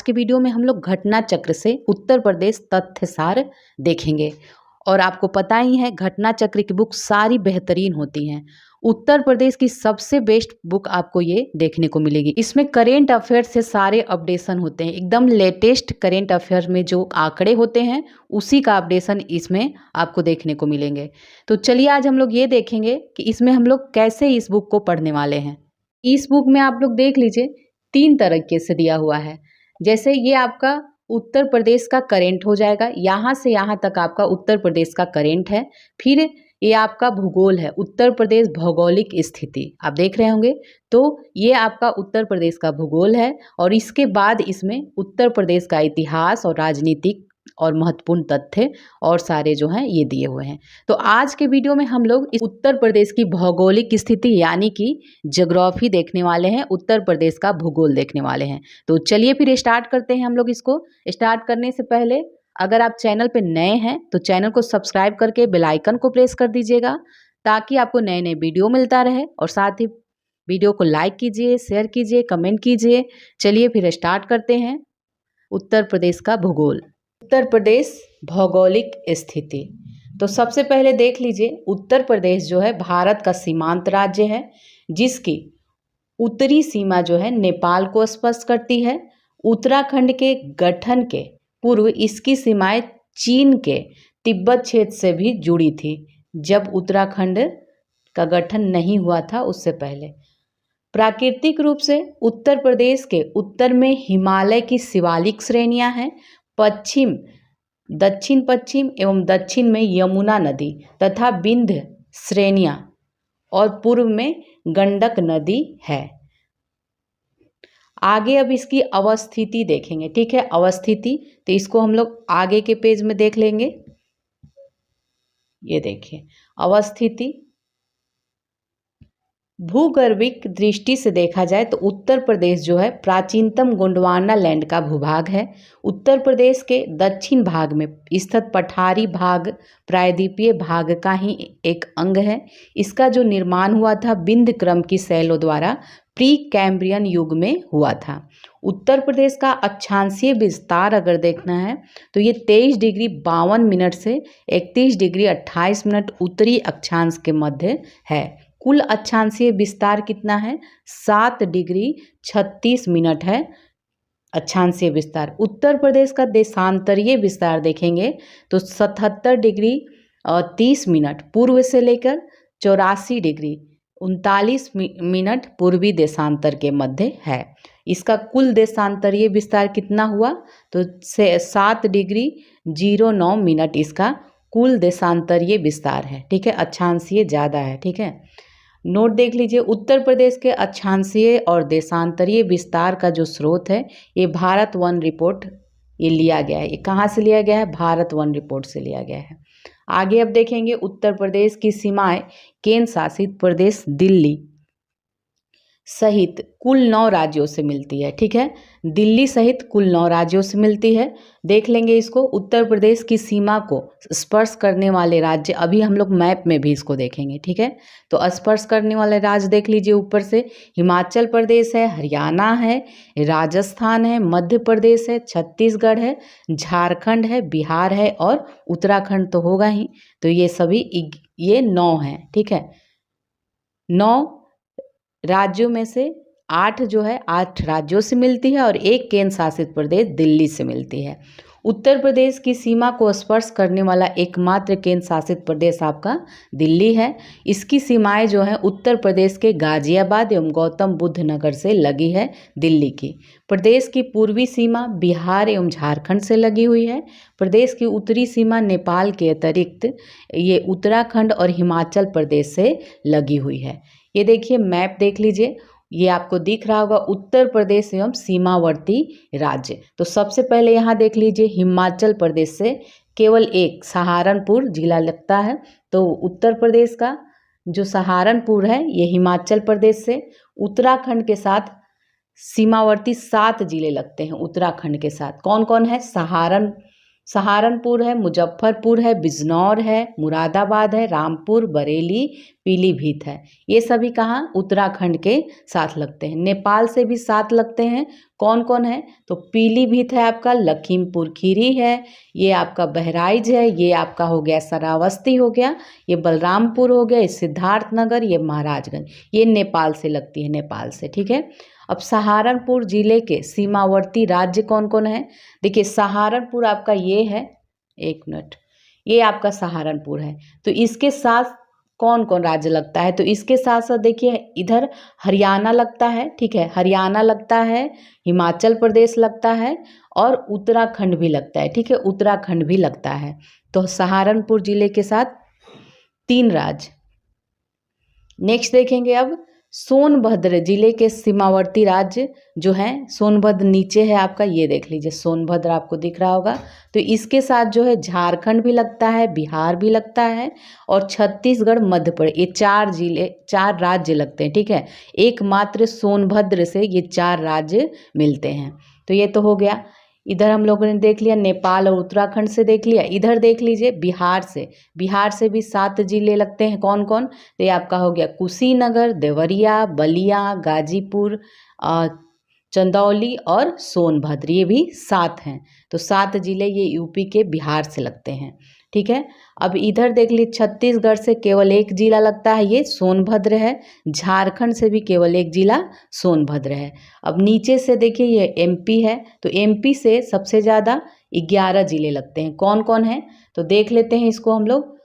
के वीडियो में हम लोग घटना चक्र से उत्तर प्रदेश तथ्यसार देखेंगे। और आपको पता ही है घटना चक्र की बुक सारी बेहतरीन होती हैं। उत्तर प्रदेश की सबसे बेस्ट बुक आपको ये देखने को मिलेगी। इसमें करेंट अफेयर से सारे अपडेशन होते हैं, एकदम लेटेस्ट करेंट अफेयर में जो आंकड़े होते हैं उसी का अपडेशन इसमें आपको देखने को मिलेंगे। तो चलिए आज हम लोग ये देखेंगे कि इसमें हम लोग कैसे इस बुक को पढ़ने वाले हैं। इस बुक में आप लोग देख लीजिए 3 तरीके से दिया हुआ है। जैसे ये आपका उत्तर प्रदेश का करेंट हो जाएगा, यहाँ से यहाँ तक आपका उत्तर प्रदेश का करेंट है। फिर ये आपका भूगोल है, उत्तर प्रदेश भौगोलिक स्थिति आप देख रहे होंगे, तो ये आपका उत्तर प्रदेश का भूगोल है। और इसके बाद इसमें उत्तर प्रदेश का इतिहास और राजनीतिक और महत्वपूर्ण तथ्य और सारे जो हैं ये दिए हुए हैं। तो आज के वीडियो में हम लोग इस उत्तर प्रदेश की भौगोलिक स्थिति यानी कि ज्योग्राफी देखने वाले हैं, उत्तर प्रदेश का भूगोल देखने वाले हैं। तो चलिए फिर स्टार्ट करते हैं हम लोग। इसको स्टार्ट करने से पहले अगर आप चैनल पे नए हैं तो चैनल को सब्सक्राइब करके बेल आइकन को प्रेस कर दीजिएगा ताकि आपको नए नए वीडियो मिलता रहे। और साथ ही वीडियो को लाइक कीजिए, शेयर कीजिए, कमेंट कीजिए। चलिए फिर स्टार्ट करते हैं। उत्तर प्रदेश का भूगोल, उत्तर प्रदेश भौगोलिक स्थिति। तो सबसे पहले देख लीजिए उत्तर प्रदेश जो है भारत का सीमांत राज्य है, जिसकी उत्तरी सीमा जो है नेपाल को स्पर्श करती है। उत्तराखंड के गठन के पूर्व इसकी सीमाएं चीन के तिब्बत क्षेत्र से भी जुड़ी थी, जब उत्तराखंड का गठन नहीं हुआ था उससे पहले। प्राकृतिक रूप से उत्तर प्रदेश के उत्तर में हिमालय की शिवालिक श्रेणियां हैं, पश्चिम, दक्षिण पश्चिम एवं दक्षिण में यमुना नदी तथा विंध्य श्रेणियां और पूर्व में गंडक नदी है। आगे अब इसकी अवस्थिति देखेंगे, ठीक है, अवस्थिति। तो इसको हम लोग आगे के पेज में देख लेंगे। ये देखिए अवस्थिति। भूगर्भिक दृष्टि से देखा जाए तो उत्तर प्रदेश जो है प्राचीनतम गोंडवाना लैंड का भूभाग है। उत्तर प्रदेश के दक्षिण भाग में स्थित पठारी भाग प्रायद्वीपीय भाग का ही एक अंग है। इसका जो निर्माण हुआ था विंध्य क्रम की शैलों द्वारा प्री कैम्ब्रियन युग में हुआ था। उत्तर प्रदेश का अक्षांशीय विस्तार अगर देखना है तो ये 23 डिग्री 52 मिनट से 31 डिग्री 28 मिनट उत्तरी अक्षांश के मध्य है। कुल अक्षांशीय विस्तार कितना है? 7 डिग्री 36 मिनट है अक्षांशीय विस्तार। उत्तर प्रदेश का देशांतरीय विस्तार देखेंगे तो 77 डिग्री 30 मिनट पूर्व से लेकर 84 डिग्री 39 मिनट पूर्वी देशांतर के मध्य है। इसका कुल देशांतरीय विस्तार कितना हुआ? तो 7 डिग्री 09 मिनट इसका कुल देशांतरीय विस्तार है, ठीक है, अक्षांशीय ज़्यादा है, ठीक है। नोट देख लीजिए उत्तर प्रदेश के अक्षांशीय और देशांतरीय विस्तार का जो स्रोत है ये भारत वन रिपोर्ट ये लिया गया है। ये कहाँ से लिया गया है? भारत वन रिपोर्ट से लिया गया है। आगे अब देखेंगे उत्तर प्रदेश की सीमाएं केंद्र शासित प्रदेश दिल्ली सहित कुल 9 राज्यों से मिलती है, ठीक है, दिल्ली सहित कुल 9 राज्यों से मिलती है। देख लेंगे इसको। उत्तर प्रदेश की सीमा को स्पर्श करने वाले राज्य अभी हम लोग मैप में भी इसको देखेंगे, ठीक है। तो स्पर्श करने वाले राज्य देख लीजिए ऊपर से हिमाचल प्रदेश है, हरियाणा है, राजस्थान है, मध्य प्रदेश है, छत्तीसगढ़ है, झारखंड है, बिहार है और उत्तराखंड तो होगा ही। तो ये सभी ये 9 हैं, ठीक है। 9 राज्यों में से 8 जो है 8 राज्यों से मिलती है और एक केंद्र शासित प्रदेश दिल्ली से मिलती है। उत्तर प्रदेश की सीमा को स्पर्श करने वाला एकमात्र केंद्र शासित प्रदेश आपका दिल्ली है। इसकी सीमाएं जो हैं उत्तर प्रदेश के गाजियाबाद एवं गौतम बुद्ध नगर से लगी है दिल्ली की। प्रदेश की पूर्वी सीमा बिहार एवं झारखंड से लगी हुई है। प्रदेश की उत्तरी सीमा नेपाल के अतिरिक्त ये उत्तराखंड और हिमाचल प्रदेश से लगी हुई है। ये देखिए मैप देख लीजिए, ये आपको दिख रहा होगा उत्तर प्रदेश एवं सीमावर्ती राज्य। तो सबसे पहले यहाँ देख लीजिए हिमाचल प्रदेश से केवल एक सहारनपुर जिला लगता है। तो उत्तर प्रदेश का जो सहारनपुर है ये हिमाचल प्रदेश से। उत्तराखंड के साथ सीमावर्ती 7 जिले लगते हैं उत्तराखंड के साथ। कौन कौन है? सहारनपुर है, मुजफ्फरपुर है, बिजनौर है, मुरादाबाद है, रामपुर, बरेली, पीलीभीत है। ये सभी कहाँ? उत्तराखंड के साथ लगते हैं। नेपाल से भी साथ लगते हैं। कौन कौन है? तो पीलीभीत है आपका, लखीमपुर खीरी है, ये आपका बहराइच है, ये आपका हो गया श्रावस्ती हो गया, ये बलरामपुर हो गया, ये सिद्धार्थनगर, ये महाराजगंज, ये नेपाल से लगती है, नेपाल से। ठीक है। अब सहारनपुर जिले के सीमावर्ती राज्य कौन कौन है? देखिए सहारनपुर आपका ये है, एक मिनट, ये आपका सहारनपुर है। तो इसके साथ कौन कौन राज्य लगता है? तो इसके साथ साथ देखिए इधर हरियाणा लगता है। ठीक है, हरियाणा लगता है, हिमाचल प्रदेश लगता है और उत्तराखंड भी लगता है। ठीक है, उत्तराखंड भी लगता है। तो सहारनपुर जिले के साथ 3 राज्य। नेक्स्ट देखेंगे अब सोनभद्र जिले के सीमावर्ती राज्य जो हैं, सोनभद्र नीचे है आपका, ये देख लीजिए सोनभद्र आपको दिख रहा होगा। तो इसके साथ जो है झारखंड भी लगता है, बिहार भी लगता है और छत्तीसगढ़, मध्य प्रदेश, ये 4 राज्य लगते हैं। ठीक है, एकमात्र सोनभद्र से ये 4 राज्य मिलते हैं। तो ये तो हो गया। इधर हम लोगों ने देख लिया, नेपाल और उत्तराखंड से देख लिया। इधर देख लीजिए बिहार से भी 7 जिले लगते हैं। कौन कौन? तो ये आपका हो गया कुशीनगर, देवरिया, बलिया, गाजीपुर, चंदौली और सोनभद्र, ये भी 7 हैं। तो 7 जिले ये यूपी के बिहार से लगते हैं। ठीक है। अब इधर देख लीजिए छत्तीसगढ़ से केवल 1 जिला लगता है, ये सोनभद्र है। झारखंड से भी केवल 1 जिला सोनभद्र है। अब नीचे से देखिए ये एमपी है, तो एमपी से सबसे ज़्यादा 11 जिले लगते हैं। कौन कौन है? तो देख लेते हैं इसको हम लोग,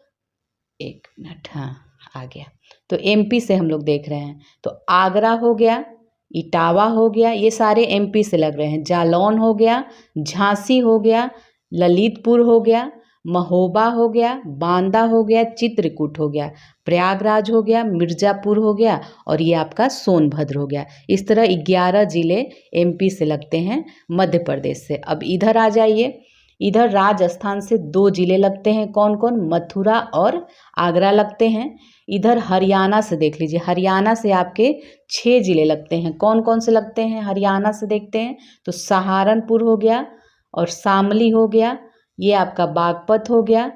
एक मिनट, हाँ आ गया। तो एमपी से हम लोग देख रहे हैं, तो आगरा हो गया, इटावा हो गया, ये सारे एमपी से लग रहे हैं। जालौन हो गया, झांसी हो गया, ललितपुर हो गया, महोबा हो गया, बांदा हो गया, चित्रकूट हो गया, प्रयागराज हो गया, मिर्ज़ापुर हो गया और ये आपका सोनभद्र हो गया। इस तरह 11 जिले एमपी से लगते हैं, मध्य प्रदेश से। अब इधर आ जाइए, इधर राजस्थान से 2 जिले लगते हैं। कौन कौन? मथुरा और आगरा लगते हैं। इधर हरियाणा से देख लीजिए, हरियाणा से आपके 6 जिले लगते हैं। कौन कौन से लगते हैं हरियाणा से? देखते हैं, तो सहारनपुर हो गया और शामली हो गया, ये आपका बागपत हो गया।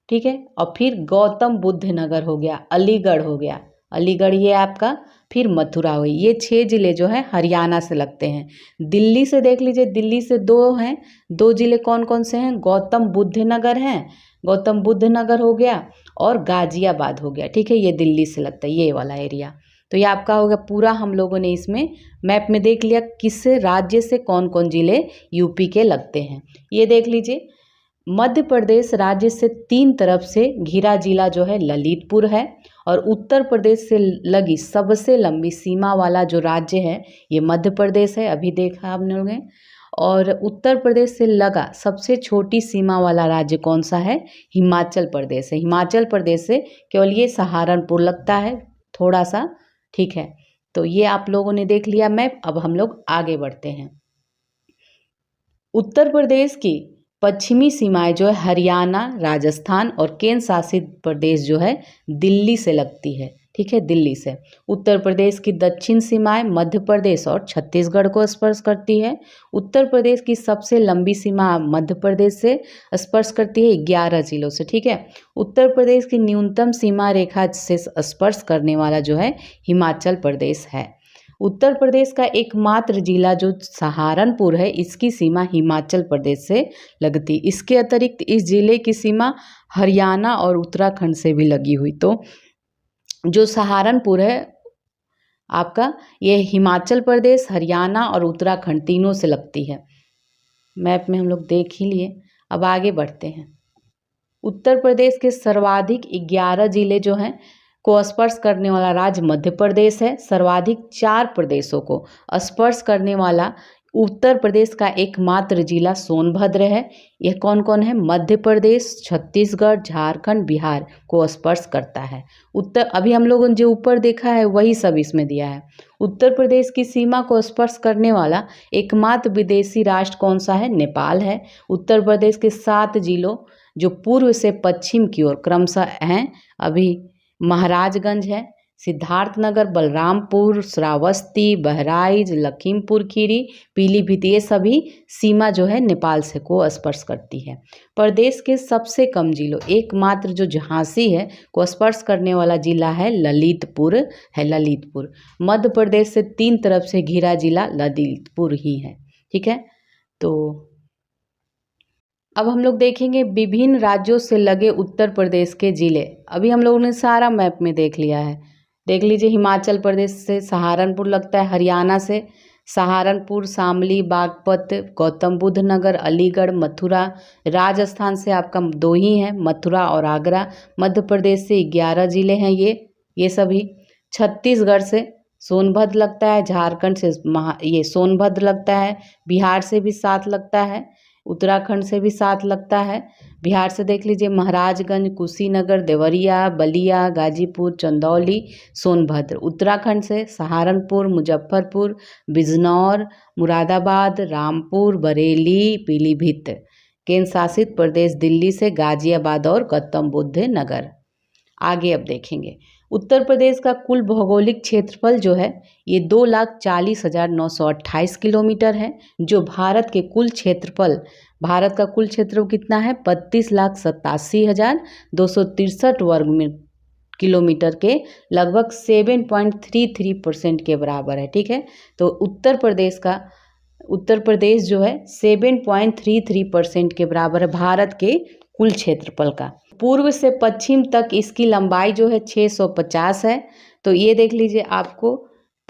ठीक है, और फिर गौतम बुद्ध नगर हो गया, अलीगढ़ हो गया, अलीगढ़ ये आपका, फिर मथुरा हुई। ये 6 जिले जो हैं हरियाणा से लगते हैं। दिल्ली से देख लीजिए, दिल्ली से 2 हैं, 2 जिले कौन कौन से हैं? गौतम बुद्ध नगर हैं, गौतम बुद्ध नगर हो गया और गाजियाबाद हो गया। ठीक है, ये दिल्ली से लगता है, ये वाला एरिया। तो ये आपका हो गया पूरा, हम लोगों ने इसमें मैप में देख लिया किस राज्य से कौन कौन जिले यूपी के लगते हैं। ये देख लीजिए, मध्य प्रदेश राज्य से 3 तरफ से घिरा जिला जो है ललितपुर है और उत्तर प्रदेश से लगी सबसे लंबी सीमा वाला जो राज्य है ये मध्य प्रदेश है, अभी देखा आप लोगों ने। और उत्तर प्रदेश से लगा सबसे छोटी सीमा वाला राज्य कौन सा है? हिमाचल प्रदेश है। हिमाचल प्रदेश से केवल ये सहारनपुर लगता है थोड़ा सा। ठीक है, तो ये आप लोगों ने देख लिया मैप। अब हम लोग आगे बढ़ते हैं। उत्तर प्रदेश की पश्चिमी सीमाएं जो है हरियाणा, राजस्थान और केंद्र शासित प्रदेश जो है दिल्ली से लगती है। ठीक है, दिल्ली से। उत्तर प्रदेश की दक्षिण सीमाएं मध्य प्रदेश और छत्तीसगढ़ को स्पर्श करती है। उत्तर प्रदेश की सबसे लंबी सीमा मध्य प्रदेश से स्पर्श करती है 11 जिलों से। ठीक है, उत्तर प्रदेश की न्यूनतम सीमा रेखा से स्पर्श करने वाला जो है हिमाचल प्रदेश है। उत्तर प्रदेश का एकमात्र जिला जो सहारनपुर है, इसकी सीमा हिमाचल प्रदेश से लगती। इसके अतिरिक्त इस जिले की सीमा हरियाणा और उत्तराखंड से भी लगी हुई। तो जो सहारनपुर है आपका, ये हिमाचल प्रदेश, हरियाणा और उत्तराखंड तीनों से लगती है। मैप में हम लोग देख ही लिए। अब आगे बढ़ते हैं। उत्तर प्रदेश के सर्वाधिक 11 जिले जो हैं को स्पर्श करने वाला राज्य मध्य प्रदेश है। सर्वाधिक 4 प्रदेशों को स्पर्श करने वाला उत्तर प्रदेश का एकमात्र जिला सोनभद्र है। यह कौन कौन है? मध्य प्रदेश, छत्तीसगढ़, झारखंड, बिहार को स्पर्श करता है। अभी हम लोगों ने जो ऊपर देखा है वही सब इसमें दिया है। उत्तर प्रदेश की सीमा को स्पर्श करने वाला एकमात्र विदेशी राष्ट्र कौन सा है? नेपाल है। उत्तर प्रदेश के 7 जिलों जो पूर्व से पश्चिम की ओर क्रमशः हैं, अभी महाराजगंज है, सिद्धार्थनगर, बलरामपुर, श्रावस्ती, बहराइच, लखीमपुर खीरी, पीलीभीत, ये सभी सीमा जो है नेपाल से को स्पर्श करती है। प्रदेश के सबसे कम जिलों, एकमात्र जो झांसी है को स्पर्श करने वाला जिला है ललितपुर। मध्य प्रदेश से 3 तरफ से घिरा जिला ललितपुर ही है। ठीक है, तो अब हम लोग देखेंगे विभिन्न राज्यों से लगे उत्तर प्रदेश के जिले। अभी हम लोगों ने सारा मैप में देख लिया है। देख लीजिए, हिमाचल प्रदेश से सहारनपुर लगता है, हरियाणा से सहारनपुर, शामली, बागपत, गौतम बुद्ध नगर, अलीगढ़, मथुरा। राजस्थान से आपका 2 ही हैं, मथुरा और आगरा। मध्य प्रदेश से 11 जिले हैं ये सभी। छत्तीसगढ़ से सोनभद्र लगता है, झारखंड से ये सोनभद्र लगता है, बिहार से भी 7 लगता है, उत्तराखंड से भी 7 लगता है। बिहार से देख लीजिए, महाराजगंज, कुशीनगर, देवरिया, बलिया, गाजीपुर, चंदौली, सोनभद्र। उत्तराखंड से सहारनपुर, मुजफ्फरपुर, बिजनौर, मुरादाबाद, रामपुर, बरेली, पीलीभीत। केंद्र शासित प्रदेश दिल्ली से गाजियाबाद और गौतम बुद्ध नगर। आगे अब देखेंगे, उत्तर प्रदेश का कुल भौगोलिक क्षेत्रफल जो है ये 2,40,928 किलोमीटर है, जो भारत का कुल क्षेत्रफल कितना है 32,87,263 वर्ग किलोमीटर के लगभग 7.33% के बराबर है। ठीक है, तो उत्तर प्रदेश जो है 7.33% के बराबर है भारत के कुल क्षेत्रफल का। पूर्व से पश्चिम तक इसकी लंबाई जो है 650 है। तो ये देख लीजिए, आपको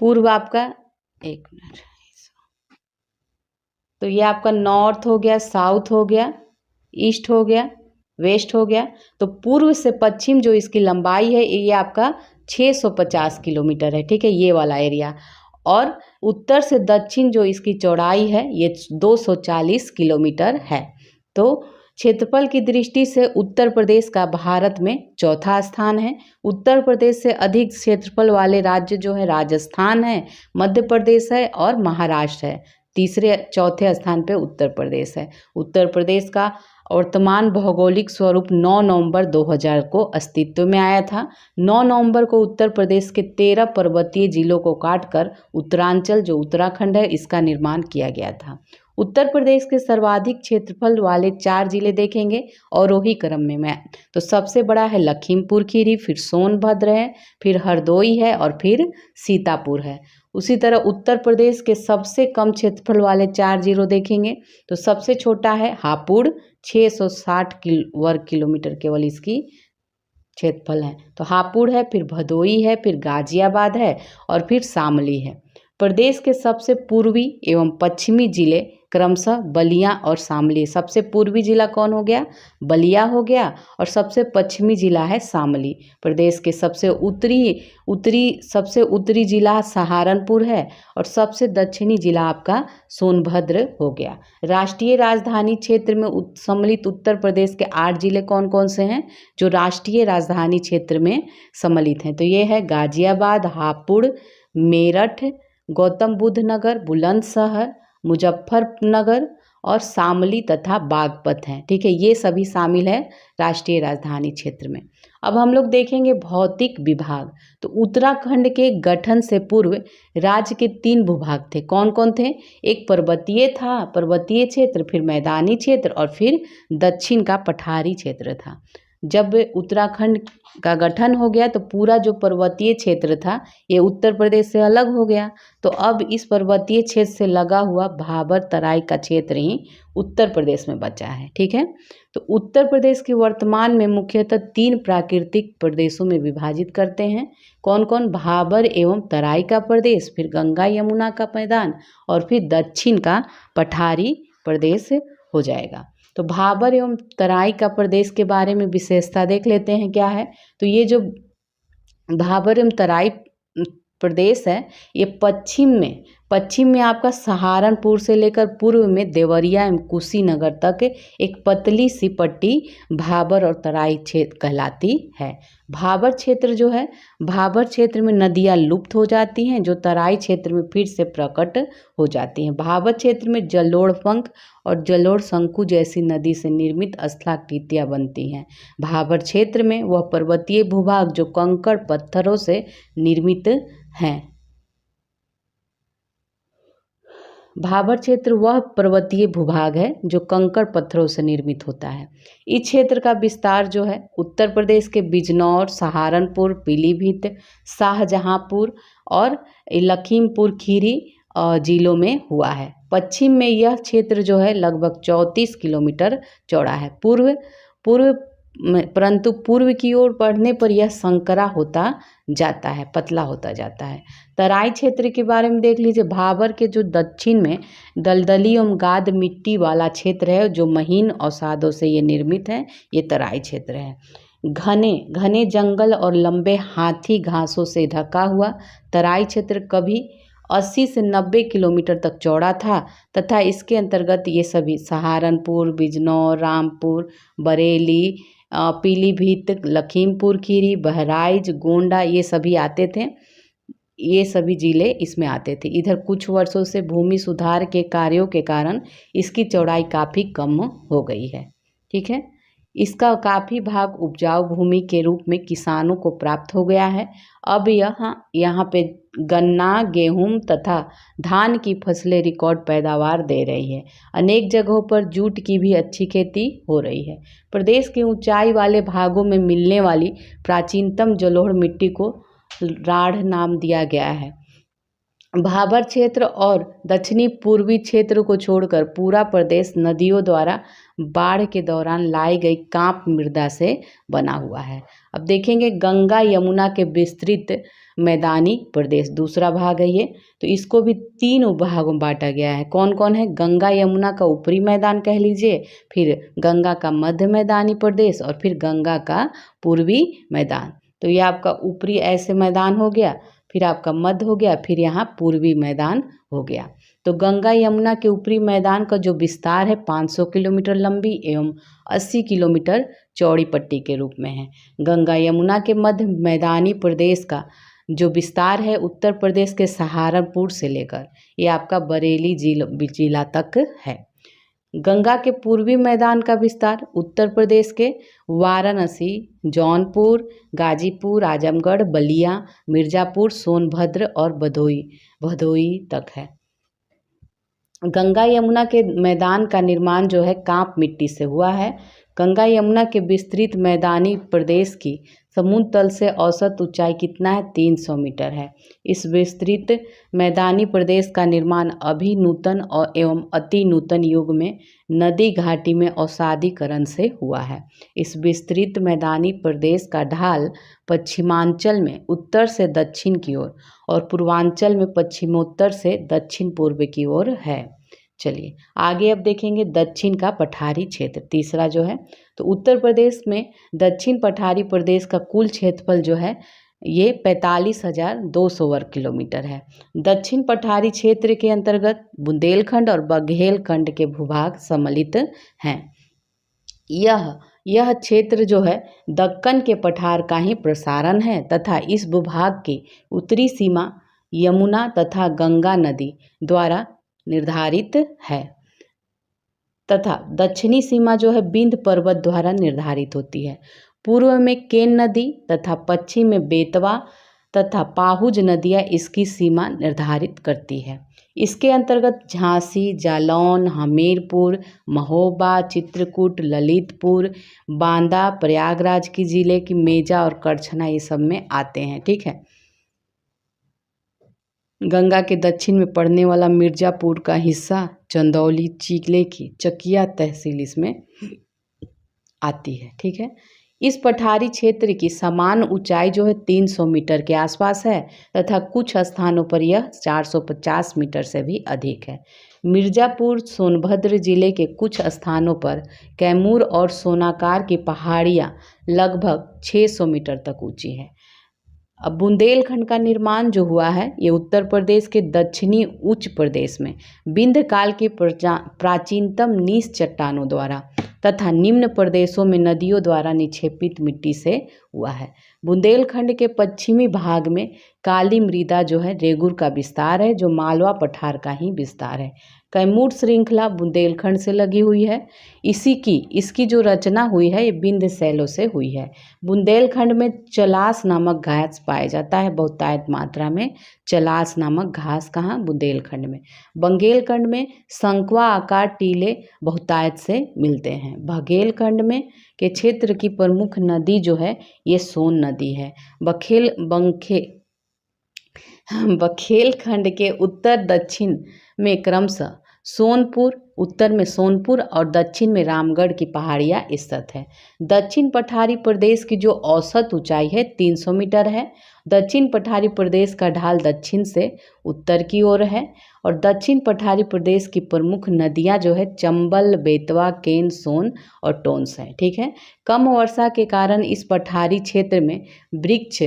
पूर्व आपका, एक मिनट, तो ये आपका नॉर्थ हो गया, साउथ हो गया, ईस्ट हो गया, वेस्ट हो गया। तो पूर्व से पश्चिम जो इसकी लंबाई है ये आपका 650 किलोमीटर है। ठीक है, ये वाला एरिया। और उत्तर से दक्षिण जो इसकी चौड़ाई है ये 240 किलोमीटर है। तो क्षेत्रफल की दृष्टि से उत्तर प्रदेश का भारत में 4था स्थान है। उत्तर प्रदेश से अधिक क्षेत्रफल वाले राज्य जो है राजस्थान है, मध्य प्रदेश है और महाराष्ट्र है। चौथे स्थान पे उत्तर प्रदेश है। उत्तर प्रदेश का वर्तमान भौगोलिक स्वरूप 9 नवंबर 2000 को अस्तित्व में आया था। 9 नवंबर को उत्तर प्रदेश के 13 पर्वतीय जिलों को काटकर उत्तरांचल जो उत्तराखंड है इसका निर्माण किया गया था। उत्तर प्रदेश के सर्वाधिक क्षेत्रफल वाले 4 जिले देखेंगे आरोही क्रम में तो सबसे बड़ा है लखीमपुर खीरी, फिर सोनभद्र है, फिर हरदोई है और फिर सीतापुर है। उसी तरह उत्तर प्रदेश के सबसे कम क्षेत्रफल वाले 4 जिले देखेंगे तो सबसे छोटा है हापुड़, 660 वर्ग किलोमीटर केवल इसकी क्षेत्रफल है। तो हापुड़ है, फिर भदोई है, फिर गाजियाबाद है और फिर शामली है। प्रदेश के सबसे पूर्वी एवं पश्चिमी जिले क्रमशः बलिया और शामली। सबसे पूर्वी जिला कौन हो गया? बलिया हो गया और सबसे पश्चिमी जिला है शामली। प्रदेश के सबसे उत्तरी जिला सहारनपुर है और सबसे दक्षिणी जिला आपका सोनभद्र हो गया। राष्ट्रीय राजधानी क्षेत्र में सम्मिलित उत्तर प्रदेश के 8 जिले कौन कौन से हैं जो राष्ट्रीय राजधानी क्षेत्र में सम्मिलित हैं? तो ये है गाजियाबाद, हापुड़, मेरठ, गौतम बुद्ध नगर, बुलंदशहर, मुजफ्फरनगर और शामली तथा बागपत हैं। ठीक है, ये सभी शामिल है राष्ट्रीय राजधानी क्षेत्र में। अब हम लोग देखेंगे भौतिक विभाग। तो उत्तराखंड के गठन से पूर्व राज्य के 3 भूभाग थे। कौन कौन थे? एक पर्वतीय क्षेत्र, फिर मैदानी क्षेत्र और फिर दक्षिण का पठारी क्षेत्र था। जब उत्तराखंड का गठन हो गया तो पूरा जो पर्वतीय क्षेत्र था ये उत्तर प्रदेश से अलग हो गया। तो अब इस पर्वतीय क्षेत्र से लगा हुआ भाबर तराई का क्षेत्र ही उत्तर प्रदेश में बचा है। ठीक है, तो उत्तर प्रदेश के वर्तमान में मुख्यतः 3 प्राकृतिक प्रदेशों में विभाजित करते हैं। कौन कौन? भाबर एवं तराई का प्रदेश, फिर गंगा यमुना का मैदान और फिर दक्षिण का पठारी प्रदेश हो जाएगा। तो भाबर एवं तराई का प्रदेश के बारे में विशेषता देख लेते हैं क्या है। तो ये जो भाबर एवं तराई प्रदेश है ये पश्चिम में पश्चिम में आपका सहारनपुर से लेकर पूर्व में देवरिया एवं कुशीनगर तक एक पतली सी पट्टी भाबर और तराई क्षेत्र कहलाती है। भाबर क्षेत्र जो है, भाबर क्षेत्र में नदियाँ लुप्त हो जाती हैं, जो तराई क्षेत्र में फिर से प्रकट हो जाती हैं। भाबर क्षेत्र में जलोढ़ पंख और जलोढ़ शंकु जैसी नदी से निर्मित स्थलाकृतियाँ बनती हैं। भाबर क्षेत्र में वह पर्वतीय भूभाग जो कंकड़ पत्थरों से निर्मित हैं। भाबर क्षेत्र वह पर्वतीय भूभाग है जो कंकड़ पत्थरों से निर्मित होता है। इस क्षेत्र का विस्तार जो है उत्तर प्रदेश के बिजनौर, सहारनपुर, पीलीभीत, शाहजहांपुर और लखीमपुर खीरी जिलों में हुआ है। पश्चिम में यह क्षेत्र जो है लगभग 34 किलोमीटर चौड़ा है। परंतु पूर्व की ओर बढ़ने पर यह संकरा होता जाता है, पतला होता जाता है। तराई क्षेत्र के बारे में देख लीजिए। भाबर के जो दक्षिण में दलदली एवं गाद मिट्टी वाला क्षेत्र है जो महीन अवसादों से ये निर्मित है, ये तराई क्षेत्र है। घने घने जंगल और लंबे हाथी घासों से ढका हुआ तराई क्षेत्र कभी 80 से 90 किलोमीटर तक चौड़ा था तथा इसके अंतर्गत ये सभी सहारनपुर, बिजनौर, रामपुर, बरेली, पीलीभीत, लखीमपुर खीरी, बहराइच, गोंडा ये सभी आते थे। ये सभी ज़िले इसमें आते थे। इधर कुछ वर्षों से भूमि सुधार के कार्यों के कारण इसकी चौड़ाई काफ़ी कम हो गई है। ठीक है, इसका काफ़ी भाग उपजाऊ भूमि के रूप में किसानों को प्राप्त हो गया है। अब यहाँ पे गन्ना, गेहूं तथा धान की फसलें रिकॉर्ड पैदावार दे रही है। अनेक जगहों पर जूट की भी अच्छी खेती हो रही है। प्रदेश के ऊंचाई वाले भागों में मिलने वाली प्राचीनतम जलोढ़ मिट्टी को राढ़ नाम दिया गया है। भाबर क्षेत्र और दक्षिणी पूर्वी क्षेत्र को छोड़कर पूरा प्रदेश नदियों द्वारा बाढ़ के दौरान लाई गई कांप मृदा से बना हुआ है। अब देखेंगे गंगा यमुना के विस्तृत मैदानी प्रदेश, दूसरा भाग है ये। तो इसको भी 3 उपभागों में बांटा गया है। कौन कौन है? गंगा यमुना का ऊपरी मैदान कह लीजिए, फिर गंगा का मध्य मैदानी प्रदेश और फिर गंगा का पूर्वी मैदान। तो ये आपका ऊपरी ऐसे मैदान हो गया, फिर आपका मध्य हो गया, फिर यहाँ पूर्वी मैदान हो गया। तो गंगा यमुना के ऊपरी मैदान का जो विस्तार है 500 किलोमीटर लंबी एवं 80 किलोमीटर चौड़ी पट्टी के रूप में है। गंगा यमुना के मध्य मैदानी प्रदेश का जो विस्तार है उत्तर प्रदेश के सहारनपुर से लेकर ये आपका बरेली जिला तक है। गंगा के पूर्वी मैदान का विस्तार उत्तर प्रदेश के वाराणसी, जौनपुर, गाजीपुर, आजमगढ़, बलिया, मिर्ज़ापुर, सोनभद्र और भदोई तक है। गंगा यमुना के मैदान का निर्माण जो है कांप मिट्टी से हुआ है। गंगा यमुना के विस्तृत मैदानी प्रदेश की समुद्र तल से औसत ऊंचाई कितना है? 300 मीटर है। इस विस्तृत मैदानी प्रदेश का निर्माण अभी नूतन और एवं अति नूतन युग में नदी घाटी में अवसादीकरण से हुआ है। इस विस्तृत मैदानी प्रदेश का ढाल पश्चिमांचल में उत्तर से दक्षिण की ओर और पूर्वांचल में पश्चिमोत्तर से दक्षिण पूर्व की ओर है। चलिए आगे अब देखेंगे दक्षिण का पठारी क्षेत्र, तीसरा जो है। तो उत्तर प्रदेश में दक्षिण पठारी प्रदेश का कुल क्षेत्रफल जो है ये 45,200 वर्ग किलोमीटर है। दक्षिण पठारी क्षेत्र के अंतर्गत बुंदेलखंड और बघेलखंड के भूभाग सम्मिलित हैं। यह क्षेत्र जो है दक्कन के पठार का ही प्रसारण है तथा इस भूभाग की उत्तरी सीमा यमुना तथा गंगा नदी द्वारा निर्धारित है तथा दक्षिणी सीमा जो है विंध्य पर्वत द्वारा निर्धारित होती है। पूर्व में केन नदी तथा पश्चिम में बेतवा तथा पाहुज नदियाँ इसकी सीमा निर्धारित करती है। इसके अंतर्गत झांसी, जालौन, हमीरपुर, महोबा, चित्रकूट, ललितपुर, बांदा, प्रयागराज की जिले की मेजा और करछना ये सब में आते हैं। ठीक है, गंगा के दक्षिण में पड़ने वाला मिर्ज़ापुर का हिस्सा चंदौली जिले की चकिया तहसील इसमें आती है। ठीक है, इस पठारी क्षेत्र की समान ऊंचाई जो है 300 मीटर के आसपास है तथा कुछ स्थानों पर यह 450 मीटर से भी अधिक है। मिर्ज़ापुर सोनभद्र जिले के कुछ स्थानों पर कैमूर और सोनाकार की पहाड़ियाँ लगभग 600 मीटर तक ऊंची है। अब बुंदेलखंड का निर्माण जो हुआ है ये उत्तर प्रदेश के दक्षिणी उच्च प्रदेश में विंध्य काल के प्राचीनतम नीच चट्टानों द्वारा तथा निम्न प्रदेशों में नदियों द्वारा निक्षेपित मिट्टी से हुआ है। बुंदेलखंड के पश्चिमी भाग में काली मृदा जो है रेगुर का विस्तार है, जो मालवा पठार का ही विस्तार है। कैमूर श्रृंखला बुंदेलखंड से लगी हुई है। इसकी जो रचना हुई है ये विंध्य शैलों से हुई है। बुंदेलखंड में चलास नामक घास पाया जाता है बहुतायत मात्रा में। चलास नामक घास कहाँ? बुंदेलखंड में। बंगेलखंड में शंक्वा आकार टीले बहुतायत से मिलते हैं। बघेलखंड में के क्षेत्र की प्रमुख नदी जो है ये सोन नदी है। बघेलखंड के उत्तर दक्षिण में क्रमशः सोनपुर, उत्तर में सोनपुर और दक्षिण में रामगढ़ की पहाड़ियाँ स्थित है। दक्षिण पठारी प्रदेश की जो औसत ऊंचाई है 300 मीटर है। दक्षिण पठारी प्रदेश का ढाल दक्षिण से उत्तर की ओर है और दक्षिण पठारी प्रदेश की प्रमुख नदियां जो है चंबल, बेतवा, केन, सोन और टोंस है। ठीक है। कम वर्षा के कारण इस पठारी क्षेत्र में वृक्ष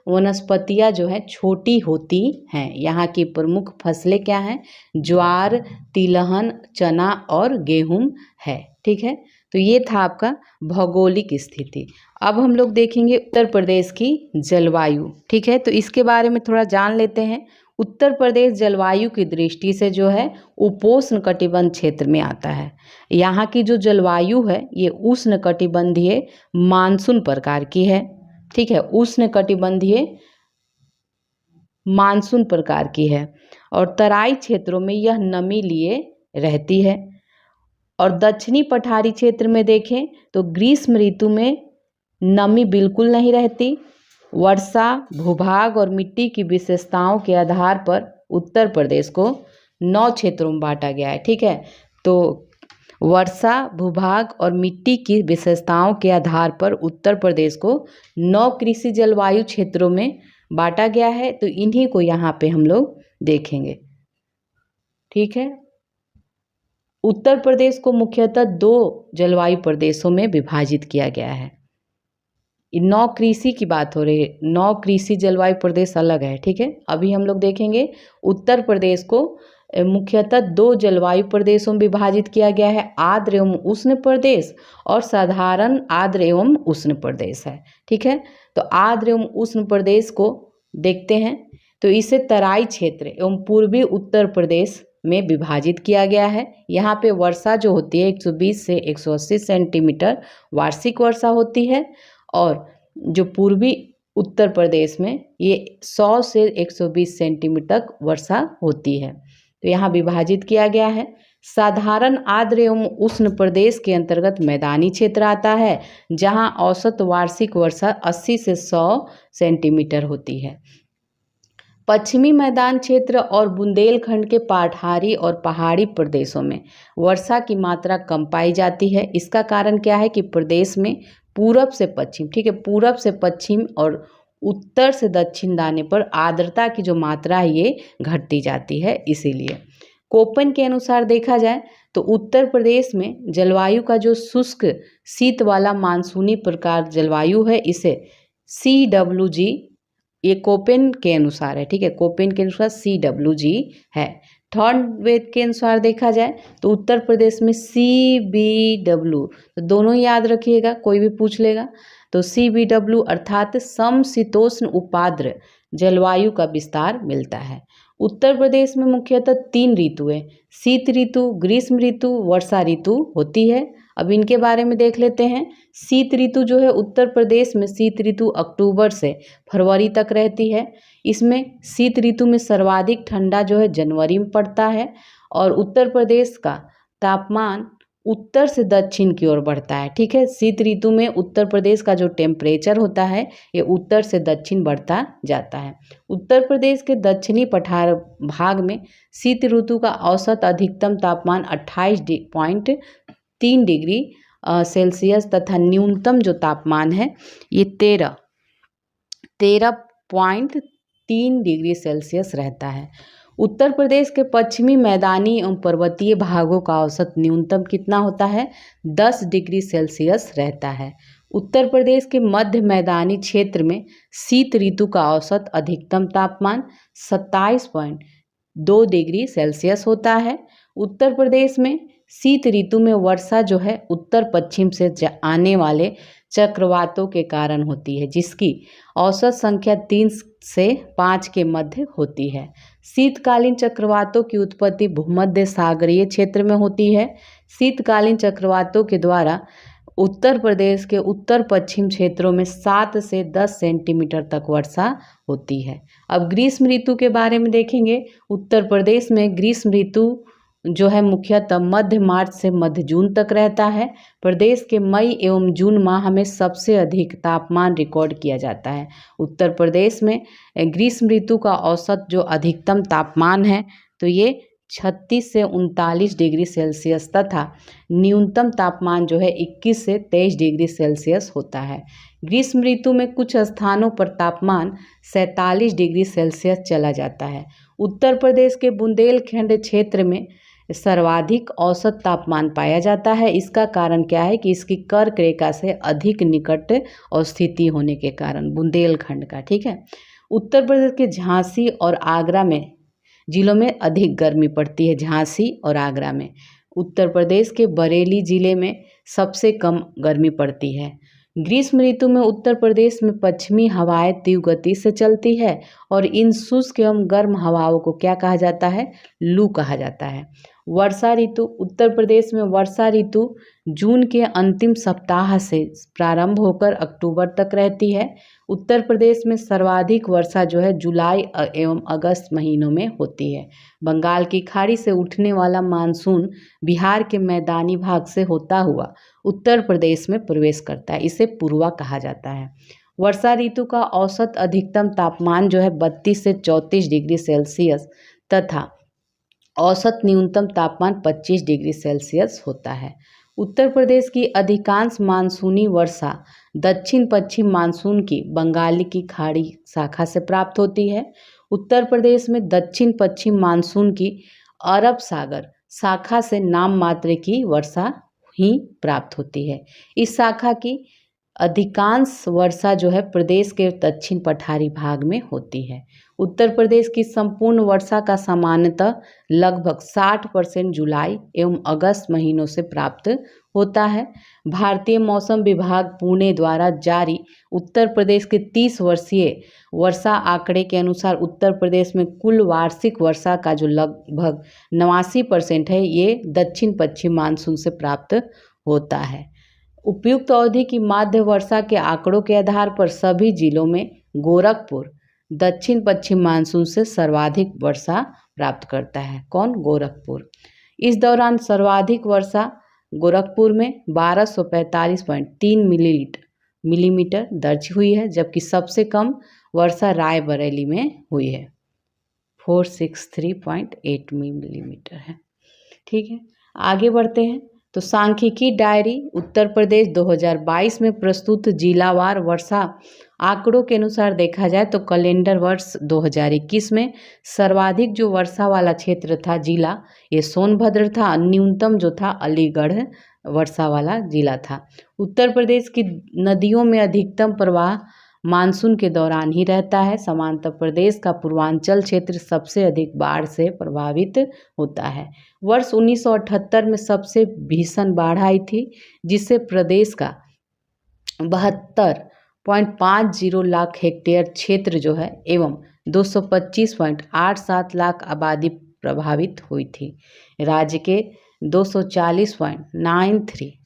वनस्पतियां जो है छोटी होती हैं। यहाँ की प्रमुख फसलें क्या हैं? ज्वार, तिलहन, चना और गेहूं है। ठीक है। तो ये था आपका भौगोलिक स्थिति। अब हम लोग देखेंगे उत्तर प्रदेश की जलवायु। ठीक है। तो इसके बारे में थोड़ा जान लेते हैं। उत्तर प्रदेश जलवायु की दृष्टि से जो है उपोष्ण कटिबंध क्षेत्र में आता है। यहाँ की जो जलवायु है ये उष्ण कटिबंधीय मानसून प्रकार की है। ठीक है। उष्ण कटिबंधीय मानसून प्रकार की है और तराई क्षेत्रों में यह नमी लिए रहती है। और दक्षिणी पठारी क्षेत्र में देखें तो ग्रीष्म ऋतु में नमी बिल्कुल नहीं रहती। वर्षा, भूभाग और मिट्टी की विशेषताओं के आधार पर उत्तर प्रदेश को 9 क्षेत्रों में बांटा गया है। ठीक है। तो वर्षा, भूभाग और मिट्टी की विशेषताओं के आधार पर उत्तर प्रदेश को 9 कृषि जलवायु क्षेत्रों में बांटा गया है। तो इन्हीं को यहाँ पे हम लोग देखेंगे। ठीक है। उत्तर प्रदेश को मुख्यतः 2 जलवायु प्रदेशों में विभाजित किया गया है। 9 कृषि की बात हो रही है, 9 कृषि जलवायु प्रदेश अलग है। ठीक है। अभी हम लोग देखेंगे उत्तर प्रदेश को मुख्यतः 2 जलवायु प्रदेशों में विभाजित किया गया है, आर्द्र एवं उष्ण प्रदेश और साधारण आर्द्र एवं उष्ण प्रदेश है। ठीक है। तो आर्द्र एवं उष्ण प्रदेश को देखते हैं तो इसे तराई क्षेत्र एवं पूर्वी उत्तर प्रदेश में विभाजित किया गया है। यहाँ पे वर्षा जो होती है 120 से 180 सेंटीमीटर वार्षिक वर्षा होती है और जो पूर्वी उत्तर प्रदेश में ये 100 से 120 सेंटीमीटर तक वर्षा होती है। तो यहाँ विभाजित किया गया है। साधारण आर्द्र एवं उष्ण प्रदेश के अंतर्गत मैदानी क्षेत्र आता है जहाँ औसत वार्षिक वर्षा 80 से 100 सेंटीमीटर होती है। पश्चिमी मैदान क्षेत्र और बुंदेलखंड के पठारी और पहाड़ी प्रदेशों में वर्षा की मात्रा कम पाई जाती है। इसका कारण क्या है कि प्रदेश में पूरब से पश्चिम, ठीक है, पूरब से पश्चिम और उत्तर से दक्षिण दाने पर आर्द्रता की जो मात्रा है ये घटती जाती है। इसीलिए कोपन के अनुसार देखा जाए तो उत्तर प्रदेश में जलवायु का जो शुष्क शीत वाला मानसूनी प्रकार जलवायु है इसे CWG, ये कोपेन के अनुसार है। ठीक है। कोपेन के अनुसार CWG है। थर्ड वेद के अनुसार देखा जाए तो उत्तर प्रदेश में CBW, तो दोनों ही याद रखिएगा, कोई भी पूछ लेगा तो CBW अर्थात समशीतोष्ण उपाद्र जलवायु का विस्तार मिलता है। उत्तर प्रदेश में मुख्यतः 3 ऋतुएं, शीत ऋतु, ग्रीष्म ऋतु, वर्षा ऋतु होती है। अब इनके बारे में देख लेते हैं। शीत ऋतु जो है उत्तर प्रदेश में शीत ऋतु अक्टूबर से फरवरी तक रहती है। इसमें शीत ऋतु में सर्वाधिक ठंडा जो है जनवरी में पड़ता है और उत्तर प्रदेश का तापमान उत्तर से दक्षिण की ओर बढ़ता है। ठीक है। शीत ऋतु में उत्तर प्रदेश का जो टेम्परेचर होता है ये उत्तर से दक्षिण बढ़ता जाता है। उत्तर प्रदेश के दक्षिणी पठार भाग में शीत ऋतु का औसत अधिकतम तापमान 28.3 डिग्री सेल्सियस तथा न्यूनतम जो तापमान है ये 13.3 डिग्री सेल्सियस रहता है। उत्तर प्रदेश के पश्चिमी मैदानी एवं पर्वतीय भागों का औसत न्यूनतम कितना होता है? 10 डिग्री सेल्सियस रहता है। उत्तर प्रदेश के मध्य मैदानी क्षेत्र में शीत ऋतु का औसत अधिकतम तापमान 27.2 डिग्री सेल्सियस होता है। उत्तर प्रदेश में शीत ऋतु में वर्षा जो है उत्तर पश्चिम से आने वाले चक्रवातों के कारण होती है, जिसकी औसत संख्या 3 से 5 के मध्य होती है। शीतकालीन चक्रवातों की उत्पत्ति भूमध्य सागरीय क्षेत्र में होती है। शीतकालीन चक्रवातों के द्वारा उत्तर प्रदेश के उत्तर पश्चिम क्षेत्रों में 7 से 10 सेंटीमीटर तक वर्षा होती है। अब ग्रीष्म ऋतु के बारे में देखेंगे। उत्तर प्रदेश में ग्रीष्म ऋतु जो है मुख्यतः मध्य मार्च से मध्य जून तक रहता है। प्रदेश के मई एवं जून माह में सबसे अधिक तापमान रिकॉर्ड किया जाता है। उत्तर प्रदेश में ग्रीष्म ऋतु का औसत जो अधिकतम तापमान है तो ये 36 से 39 डिग्री सेल्सियस तथा न्यूनतम तापमान जो है 21 से 23 डिग्री सेल्सियस होता है। ग्रीष्म ऋतु में कुछ स्थानों पर तापमान 47 डिग्री सेल्सियस चला जाता है। उत्तर प्रदेश के बुंदेलखंड क्षेत्र में सर्वाधिक औसत तापमान पाया जाता है। इसका कारण क्या है कि इसकी कर्क रेखा से अधिक निकट स्थिति होने के कारण बुंदेलखंड का, ठीक है। उत्तर प्रदेश के झांसी और आगरा में जिलों में अधिक गर्मी पड़ती है। झांसी और आगरा में उत्तर प्रदेश के बरेली जिले में सबसे कम गर्मी पड़ती है। ग्रीष्म ऋतु में उत्तर प्रदेश में पश्चिमी हवाएं तीव्र गति से चलती है और इन शुष्क एवं गर्म हवाओं को क्या कहा जाता है? लू कहा जाता है। वर्षा ऋतु उत्तर प्रदेश में वर्षा ऋतु जून के अंतिम सप्ताह से प्रारंभ होकर अक्टूबर तक रहती है। उत्तर प्रदेश में सर्वाधिक वर्षा जो है जुलाई एवं अगस्त महीनों में होती है। बंगाल की खाड़ी से उठने वाला मानसून बिहार के मैदानी भाग से होता हुआ उत्तर प्रदेश में प्रवेश करता है। इसे पूर्वा कहा जाता है। वर्षा ऋतु का औसत अधिकतम तापमान जो है 32 से 34 डिग्री सेल्सियस तथा औसत न्यूनतम तापमान 25 डिग्री सेल्सियस होता है। उत्तर प्रदेश की अधिकांश मानसूनी वर्षा दक्षिण पश्चिम मानसून की बंगाल की खाड़ी शाखा से प्राप्त होती है। उत्तर प्रदेश में दक्षिण पश्चिम मानसून की अरब सागर शाखा से नाम मात्र की वर्षा ही प्राप्त होती है। इस शाखा की अधिकांश वर्षा जो है प्रदेश के दक्षिण पठारी भाग में होती है। उत्तर प्रदेश की संपूर्ण वर्षा का सामान्यतः लगभग 60% जुलाई एवं अगस्त महीनों से प्राप्त होता है। भारतीय मौसम विभाग पुणे द्वारा जारी उत्तर प्रदेश के 30 वर्षीय वर्षा आंकड़े के अनुसार उत्तर प्रदेश में कुल वार्षिक वर्षा का जो लगभग 89% है ये दक्षिण पश्चिम मानसून से प्राप्त होता है। उपयुक्त अवधि की माध्य वर्षा के आंकड़ों के आधार पर सभी जिलों में गोरखपुर दक्षिण पश्चिम मानसून से सर्वाधिक वर्षा प्राप्त करता है। कौन? गोरखपुर। इस दौरान सर्वाधिक वर्षा गोरखपुर में 1245.3 मिलीमीटर दर्ज हुई है, जबकि सबसे कम वर्षा रायबरेली में हुई है, 463.8 मिलीमीटर है। ठीक है, आगे बढ़ते हैं। तो सांख्यिकी डायरी उत्तर प्रदेश 2022 में प्रस्तुत जिलावार वर्षा आंकड़ों के अनुसार देखा जाए तो कैलेंडर वर्ष 2021 में सर्वाधिक जो वर्षा वाला क्षेत्र था जिला ये सोनभद्र था। न्यूनतम जो था अलीगढ़ वर्षा वाला जिला था। उत्तर प्रदेश की नदियों में अधिकतम प्रवाह मानसून के दौरान ही रहता है। समांतर प्रदेश का पूर्वांचल क्षेत्र सबसे अधिक बाढ़ से प्रभावित होता है। वर्ष 1978 में सबसे भीषण बाढ़ आई थी, जिससे प्रदेश का 72.50 लाख हेक्टेयर क्षेत्र जो है एवं 225.87 लाख आबादी प्रभावित हुई थी। राज्य के 240.93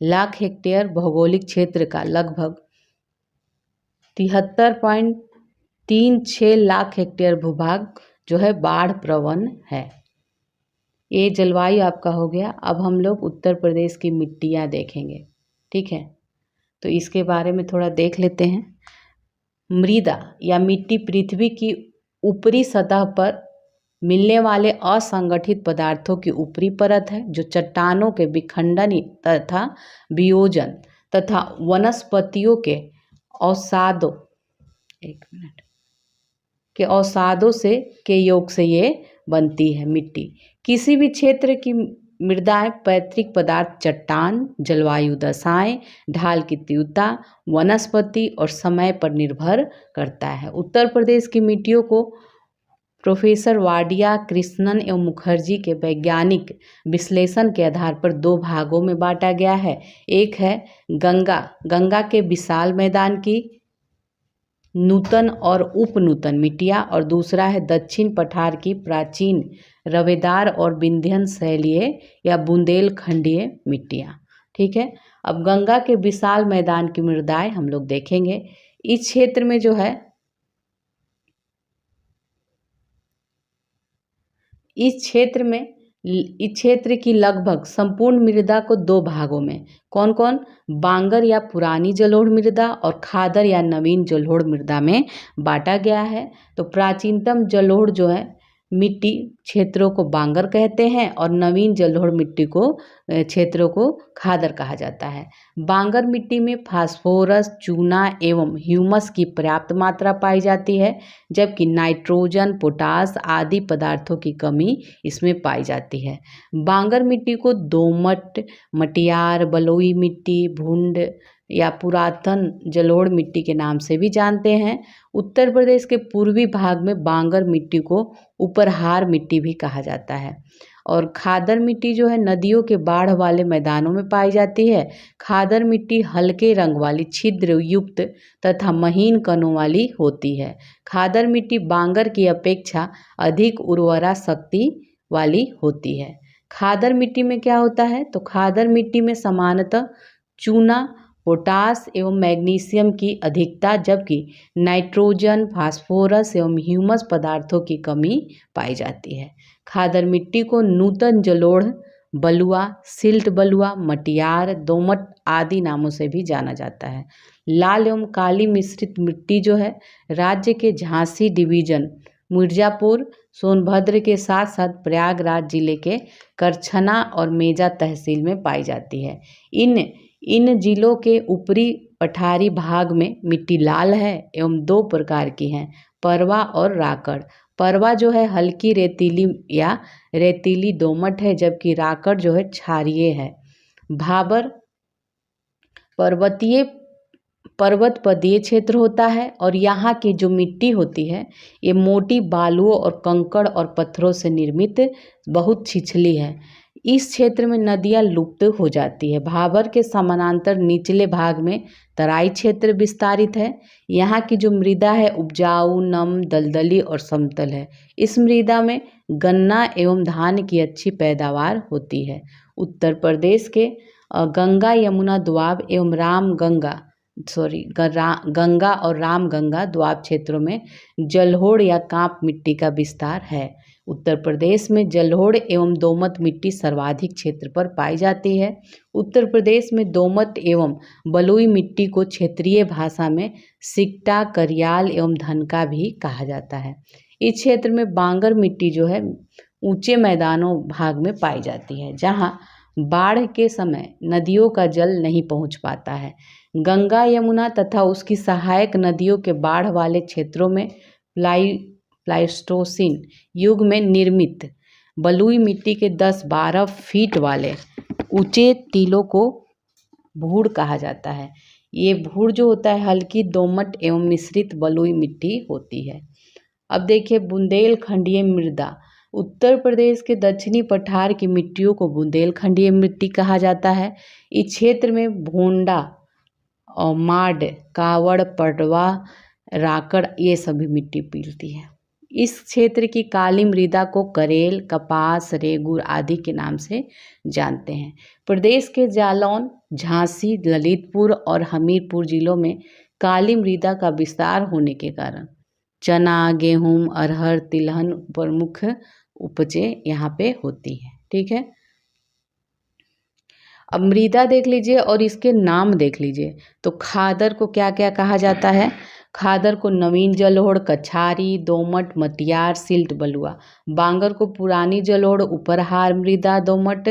लाख हेक्टेयर भौगोलिक क्षेत्र का लगभग 73.36 लाख हेक्टेयर भूभाग जो है बाढ़ प्रवण है। ये जलवायु आपका हो गया। अब हम लोग उत्तर प्रदेश की मिट्टियाँ देखेंगे। ठीक है, तो इसके बारे में थोड़ा देख लेते हैं। मृदा या मिट्टी पृथ्वी की ऊपरी सतह पर मिलने वाले असंगठित पदार्थों की ऊपरी परत है, जो चट्टानों के विखंडन तथा वियोजन तथा वनस्पतियों के अवसादों के योग से ये बनती है। मिट्टी किसी भी क्षेत्र की मृदाएं पैतृक पदार्थ चट्टान, जलवायु दशाएं, ढाल की तीव्रता, वनस्पति और समय पर निर्भर करता है। उत्तर प्रदेश की मिट्टियों को प्रोफेसर वाडिया, कृष्णन एवं मुखर्जी के वैज्ञानिक विश्लेषण के आधार पर दो भागों में बांटा गया है। एक है गंगा के विशाल मैदान की नूतन और उपनूतन मिट्टियाँ, और दूसरा है दक्षिण पठार की प्राचीन रवेदार और विंध्यन शैलीय या बुंदेलखंडीय मिट्टियाँ। ठीक है, अब गंगा के विशाल मैदान की मृदाएं हम लोग देखेंगे। इस क्षेत्र में जो है, इस क्षेत्र की लगभग संपूर्ण मृदा को दो भागों में, कौन कौन, बांगर या पुरानी जलोढ़ मृदा और खादर या नवीन जलोढ़ मृदा में बांटा गया है। तो प्राचीनतम जलोढ़ जो है मिट्टी क्षेत्रों को बांगर कहते हैं और नवीन जलोढ़ मिट्टी को क्षेत्रों को खादर कहा जाता है। बांगर मिट्टी में फास्फोरस, चूना एवं ह्यूमस की पर्याप्त मात्रा पाई जाती है, जबकि नाइट्रोजन, पोटास आदि पदार्थों की कमी इसमें पाई जाती है। बांगर मिट्टी को दोमट, मटियार, बलुई मिट्टी, भूंड या पुरातन जलोढ़ मिट्टी के नाम से भी जानते हैं। उत्तर प्रदेश के पूर्वी भाग में बांगर मिट्टी को उपरहार मिट्टी भी कहा जाता है। और खादर मिट्टी जो है नदियों के बाढ़ वाले मैदानों में पाई जाती है। खादर मिट्टी हल्के रंग वाली, छिद्र युक्त तथा महीन कणों वाली होती है। खादर मिट्टी बांगर की अपेक्षा अधिक उर्वरा शक्ति वाली होती है। खादर मिट्टी में क्या होता है, तो खादर मिट्टी में सामान्यतः चूना, पोटास एवं मैग्नीशियम की अधिकता, जबकि नाइट्रोजन, फास्फोरस एवं ह्यूमस पदार्थों की कमी पाई जाती है। खादर मिट्टी को नूतन जलोढ़, बलुआ, सिल्ट बलुआ, मटियार, दोमट आदि नामों से भी जाना जाता है। लाल एवं काली मिश्रित मिट्टी जो है राज्य के झांसी डिवीजन, मिर्जापुर, सोनभद्र के साथ साथ प्रयागराज जिले के करछना और मेजा तहसील में पाई जाती है। इन जिलों के ऊपरी पठारी भाग में मिट्टी लाल है एवं दो प्रकार की हैं, परवा और राकड़। परवा जो है हल्की रेतीली या रेतीली दोमट है, जबकि राकड़ जो है क्षारीय है। भाबर पर्वतपदीय क्षेत्र होता है और यहाँ की जो मिट्टी होती है ये मोटी बालुओं और कंकड़ और पत्थरों से निर्मित बहुत छिछली है। इस क्षेत्र में नदियाँ लुप्त हो जाती है। भाबर के समानांतर निचले भाग में तराई क्षेत्र विस्तारित है। यहाँ की जो मृदा है उपजाऊ, नम, दलदली और समतल है। इस मृदा में गन्ना एवं धान की अच्छी पैदावार होती है। उत्तर प्रदेश के गंगा यमुना दोआब एवं गंगा और रामगंगा दोआब क्षेत्रों में जलोढ़ या कांप मिट्टी का विस्तार है। उत्तर प्रदेश में जलोढ़ एवं दोमट मिट्टी सर्वाधिक क्षेत्र पर पाई जाती है। उत्तर प्रदेश में दोमट एवं बलुई मिट्टी को क्षेत्रीय भाषा में सिक्टा, करियाल एवं धनका भी कहा जाता है। इस क्षेत्र में बांगर मिट्टी जो है ऊंचे मैदानों भाग में पाई जाती है, जहाँ बाढ़ के समय नदियों का जल नहीं पहुँच पाता है। गंगा, यमुना तथा उसकी सहायक नदियों के बाढ़ वाले क्षेत्रों में प्लाइस्टोसिन युग में निर्मित बलुई मिट्टी के 10-12 फीट वाले ऊंचे टीलों को भूड़ कहा जाता है। ये भूड़ जो होता है हल्की दोमट एवं मिश्रित बलुई मिट्टी होती है। अब देखिए बुंदेलखंडीय मृदा। उत्तर प्रदेश के दक्षिणी पठार की मिट्टियों को बुंदेलखंडीय मिट्टी कहा जाता है। इस क्षेत्र में भोंडा और माड, कावड़, पटवा, राकड़ ये सभी मिट्टी मिलती है। इस क्षेत्र की काली मृदा को करेल, कपास, रेगुर आदि के नाम से जानते हैं। प्रदेश के जालौन, झांसी, ललितपुर और हमीरपुर जिलों में काली मृदा का विस्तार होने के कारण चना, गेहूँ, अरहर, तिलहन प्रमुख उपजें यहाँ पे होती हैं। ठीक है, अब मृदा देख लीजिए और इसके नाम देख लीजिए। तो खादर को क्या क्या कहा जाता है? खादर को नवीन जलोढ़, कछारी, दोमट, मटियार, सिल्ट बलुआ। बांगर को पुरानी जलोढ़, उपरहार मृदा, दोमट,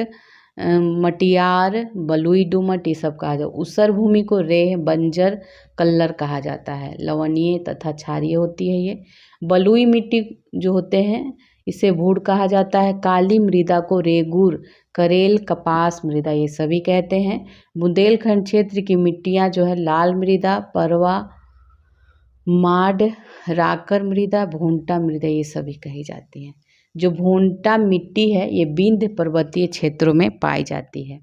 मटियार, बलुई, दोमट ये सब कहा जाता है। ऊसर भूमि को रेह, बंजर, कल्लर कहा जाता है। लवणीय तथा क्षारीय होती है ये। बलुई मिट्टी जो होते हैं इसे भूड कहा जाता है। काली मृदा को रेगूर, करेल, कपास मृदा ये सभी कहते हैं। बुंदेलखंड क्षेत्र की मिट्टियाँ जो है लाल मृदा, परवा, माड, राकर मृदा, भूंटा मृदा ये सभी कही जाती हैं। जो भूंटा मिट्टी है ये विंध्य पर्वतीय क्षेत्रों में पाई जाती है।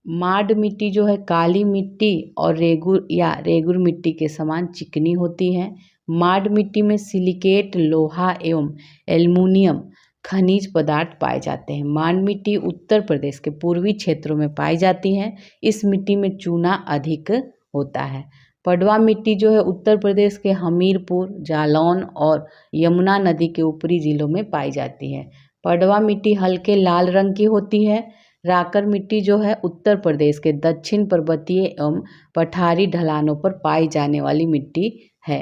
माड मिट्टी जो है काली मिट्टी और रेगुर मिट्टी के समान चिकनी होती है। माड मिट्टी में सिलिकेट, लोहा एवं एल्युमिनियम खनिज पदार्थ पाए जाते हैं। माड मिट्टी उत्तर प्रदेश के पूर्वी क्षेत्रों में पाई जाती है। इस मिट्टी में चूना अधिक होता है। पडवा मिट्टी जो है उत्तर प्रदेश के हमीरपुर, जालौन और यमुना नदी के ऊपरी जिलों में पाई जाती है। पडवा मिट्टी हल्के लाल रंग की होती है। राकर मिट्टी जो है उत्तर प्रदेश के दक्षिण पर्वतीय एवं पठारी ढलानों पर पाई जाने वाली मिट्टी है।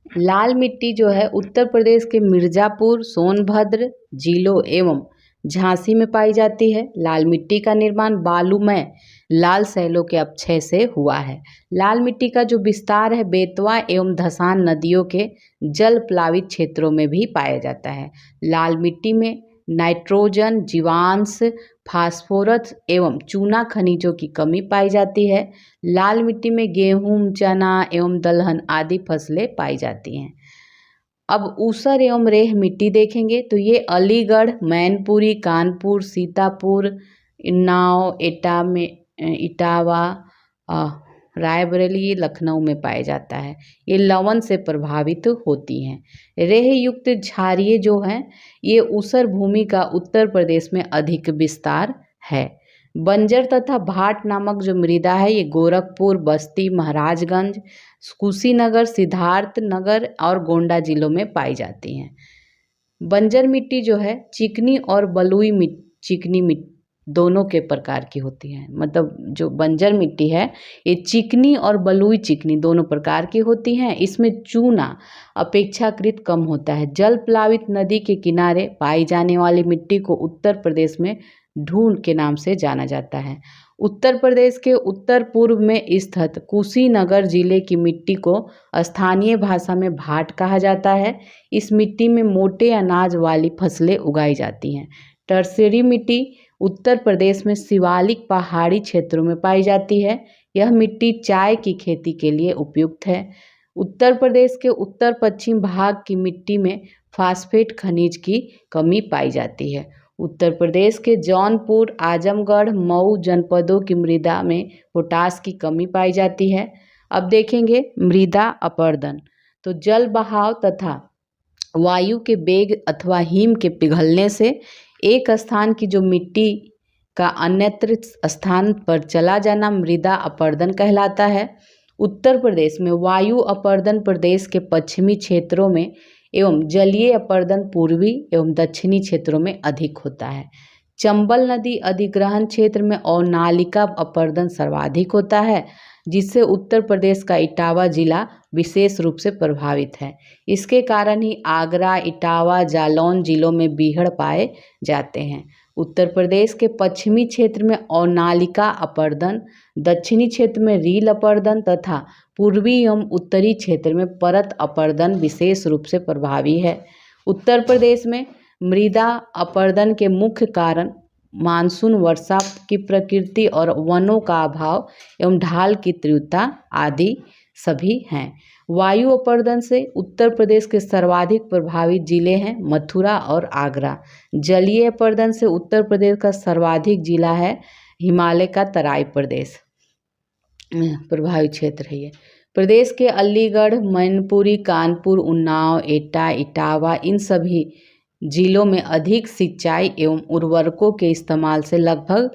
लाल मिट्टी जो है उत्तर प्रदेश के मिर्जापुर, सोनभद्र जिलों एवं झांसी में पाई जाती है। लाल मिट्टी का निर्माण बालूमय लाल शैलों के अपक्षय से हुआ है। लाल मिट्टी का जो विस्तार है बेतवा एवं धसान नदियों के जल प्लावित क्षेत्रों में भी पाया जाता है। लाल मिट्टी में नाइट्रोजन, जीवांश, फास्फोरस एवं चूना खनिजों की कमी पाई जाती है। लाल मिट्टी में गेहूं, चना एवं दलहन आदि फसलें पाई जाती हैं। अब ऊसर एवं रेह मिट्टी देखेंगे तो ये अलीगढ़, मैनपुरी, कानपुर, सीतापुर, उन्नाव, इटावा, रायबरेली, लखनऊ में पाया जाता है। ये लवण से प्रभावित होती हैं। रेह युक्त क्षारीय जो हैं ये ऊसर भूमि का उत्तर प्रदेश में अधिक विस्तार है। बंजर तथा भाट नामक जो मृदा है ये गोरखपुर, बस्ती, महाराजगंज, कुशीनगर, सिद्धार्थनगर और गोंडा जिलों में पाई जाती हैं। बंजर मिट्टी जो है चिकनी और बलुई चिकनी मिट्टी दोनों के प्रकार की होती है। मतलब जो बंजर मिट्टी है ये चिकनी और बलुई चिकनी दोनों प्रकार की होती हैं। इसमें चूना अपेक्षाकृत कम होता है। जल प्लावित नदी के किनारे पाई जाने वाली मिट्टी को उत्तर प्रदेश में ढूंढ के नाम से जाना जाता है। उत्तर प्रदेश के उत्तर पूर्व में स्थित कुशीनगर जिले की मिट्टी को स्थानीय भाषा में भाट कहा जाता है। इस मिट्टी में मोटे अनाज वाली फसलें उगाई जाती हैं। टर्शरी मिट्टी उत्तर प्रदेश में शिवालिक पहाड़ी क्षेत्रों में पाई जाती है। यह मिट्टी चाय की खेती के लिए उपयुक्त है। उत्तर प्रदेश के उत्तर पश्चिम भाग की मिट्टी में फास्फेट खनिज की कमी पाई जाती है। उत्तर प्रदेश के जौनपुर, आजमगढ़, मऊ जनपदों की मृदा में पोटास की कमी पाई जाती है। अब देखेंगे मृदा अपरदन। तो जल बहाव तथा वायु के वेग अथवा हिम के पिघलने से एक स्थान की जो मिट्टी का अन्यत्र स्थान पर चला जाना मृदा अपरदन कहलाता है। उत्तर प्रदेश में वायु अपरदन प्रदेश के पश्चिमी क्षेत्रों में एवं जलीय अपरदन पूर्वी एवं दक्षिणी क्षेत्रों में अधिक होता है। चंबल नदी अधिग्रहण क्षेत्र में अवनालिका अपरदन सर्वाधिक होता है, जिससे उत्तर प्रदेश का इटावा जिला विशेष रूप से प्रभावित है। इसके कारण ही आगरा, इटावा, जालौन जिलों में बीहड़ पाए जाते हैं। उत्तर प्रदेश के पश्चिमी क्षेत्र में अवनालिका अपरदन, दक्षिणी क्षेत्र में रील अपरदन तथा पूर्वी एवं उत्तरी क्षेत्र में परत अपरदन विशेष रूप से प्रभावी है। उत्तर प्रदेश में मृदा अपरदन के मुख्य कारण मानसून वर्षा की प्रकृति और वनों का अभाव एवं ढाल की तीव्रता आदि सभी हैं। वायु अपरदन से उत्तर प्रदेश के सर्वाधिक प्रभावित जिले हैं मथुरा और आगरा। जलीय अपरदन से उत्तर प्रदेश का सर्वाधिक जिला है हिमालय का तराई प्रदेश प्रभावित क्षेत्र है ये। प्रदेश के अलीगढ़, मैनपुरी, कानपुर, उन्नाव, एटा, इटावा इन सभी जिलों में अधिक सिंचाई एवं उर्वरकों के इस्तेमाल से लगभग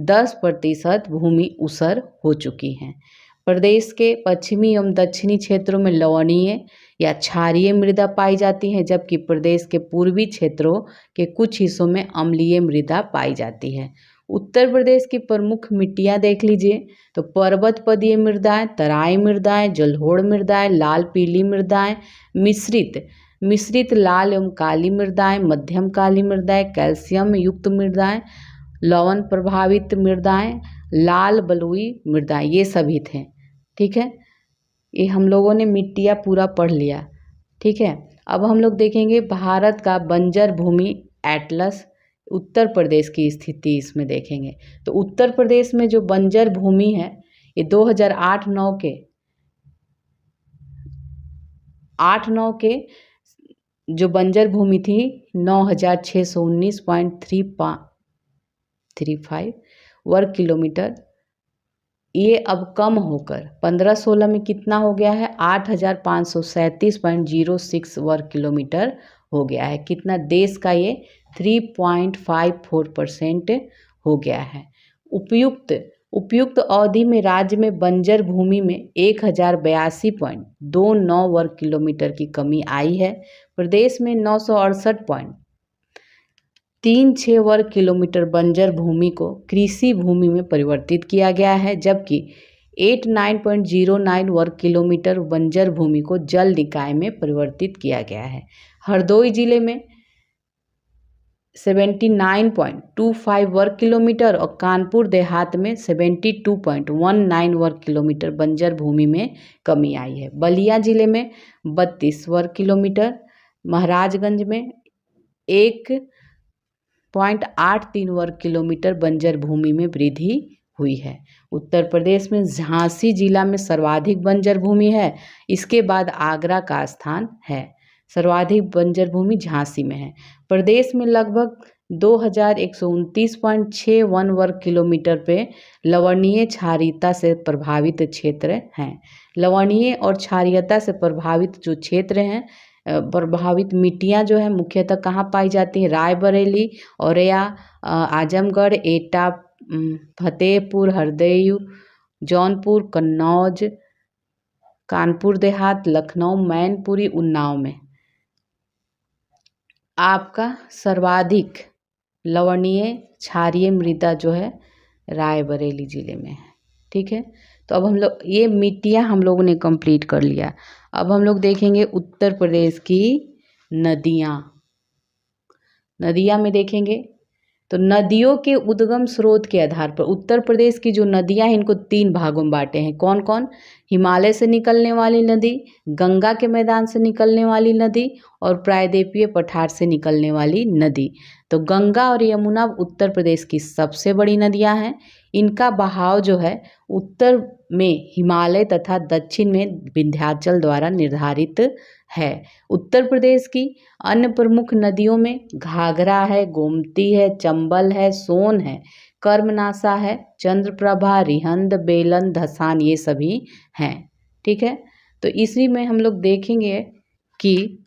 10% भूमि ऊसर हो चुकी है। प्रदेश के पश्चिमी एवं दक्षिणी क्षेत्रों में लवणीय या क्षारीय मृदा पाई जाती है, जबकि प्रदेश के पूर्वी क्षेत्रों के कुछ हिस्सों में अम्लीय मृदा पाई जाती है। उत्तर प्रदेश की प्रमुख मिट्टियाँ देख लीजिए तो पर्वत पदीय मृदाएं, तराई मृदाएं, जलोढ़ मृदाएं, लाल पीली मृदाएं, मिश्रित लाल एवं काली मृदाएं, मध्यम काली मृदाएं, कैल्शियम युक्त मृदाएं, लवण प्रभावित मृदाएं, लाल बलुई मृदाएं, ये सभी थे। ठीक है, ये हम लोगों ने मिट्टियाँ पूरा पढ़ लिया। ठीक है, अब हम लोग देखेंगे भारत का बंजर भूमि एटलस, उत्तर प्रदेश की स्थिति इसमें देखेंगे। तो उत्तर प्रदेश में जो बंजर भूमि है ये 2008-9 के 8-9 के जो बंजर भूमि थी 9619.35 वर्ग किलोमीटर, ये अब कम होकर 15-16 में कितना हो गया है 8537.06 वर्ग किलोमीटर हो गया है। कितना, देश का ये 3.54% हो गया है। उपयुक्त अवधि में राज्य में बंजर भूमि में 1082.29 वर्ग किलोमीटर की कमी आई है। प्रदेश में 968.36 वर्ग किलोमीटर बंजर भूमि को कृषि भूमि में परिवर्तित किया गया है, जबकि 89.09 वर्ग किलोमीटर बंजर भूमि को जल निकाय में परिवर्तित किया गया है। हरदोई जिले में 79.25 वर्ग किलोमीटर और कानपुर देहात में 72.19 वर्ग किलोमीटर बंजर भूमि में कमी आई है। बलिया जिले में 32 वर्ग किलोमीटर, महाराजगंज में 1.83 वर्ग किलोमीटर बंजर भूमि में वृद्धि हुई है। उत्तर प्रदेश में झांसी जिला में सर्वाधिक बंजर भूमि है, इसके बाद आगरा का स्थान है। सर्वाधिक बंजर भूमि झांसी में है। प्रदेश में लगभग 2129.61 वर्ग किलोमीटर पे लवणीय क्षारीयता से प्रभावित क्षेत्र हैं। लवणीय और क्षारीयता से प्रभावित जो क्षेत्र हैं, प्रभावित मिट्टियाँ जो है मुख्यतः कहाँ पाई जाती हैं, रायबरेली, औरैया, आजमगढ़, एटा, फतेहपुर, हरदोई, जौनपुर, कन्नौज, कानपुर देहात, लखनऊ, मैनपुरी, उन्नाव में आपका सर्वाधिक लवणीय क्षारीय मृदा जो है रायबरेली ज़िले में है। ठीक है, तो अब हम लोग ये मिट्टियाँ हम लोगों ने कंप्लीट कर लिया। अब हम लोग देखेंगे उत्तर प्रदेश की नदियाँ में देखेंगे तो नदियों के उद्गम स्रोत के आधार पर उत्तर प्रदेश की जो नदियां हैं इनको 3 भागों में बांटे हैं। कौन कौन? हिमालय से निकलने वाली नदी, गंगा के मैदान से निकलने वाली नदी और प्रायद्वीपीय पठार से निकलने वाली नदी। तो गंगा और यमुना उत्तर प्रदेश की सबसे बड़ी नदियां हैं। इनका बहाव जो है उत्तर में हिमालय तथा दक्षिण में विंध्याचल द्वारा निर्धारित है। उत्तर प्रदेश की अन्य प्रमुख नदियों में घाघरा है, गोमती है, चंबल है, सोन है, कर्मनासा है, चंद्रप्रभा, रिहंद, बेलन, धसान, ये सभी हैं। ठीक है, तो इसी में हम लोग देखेंगे कि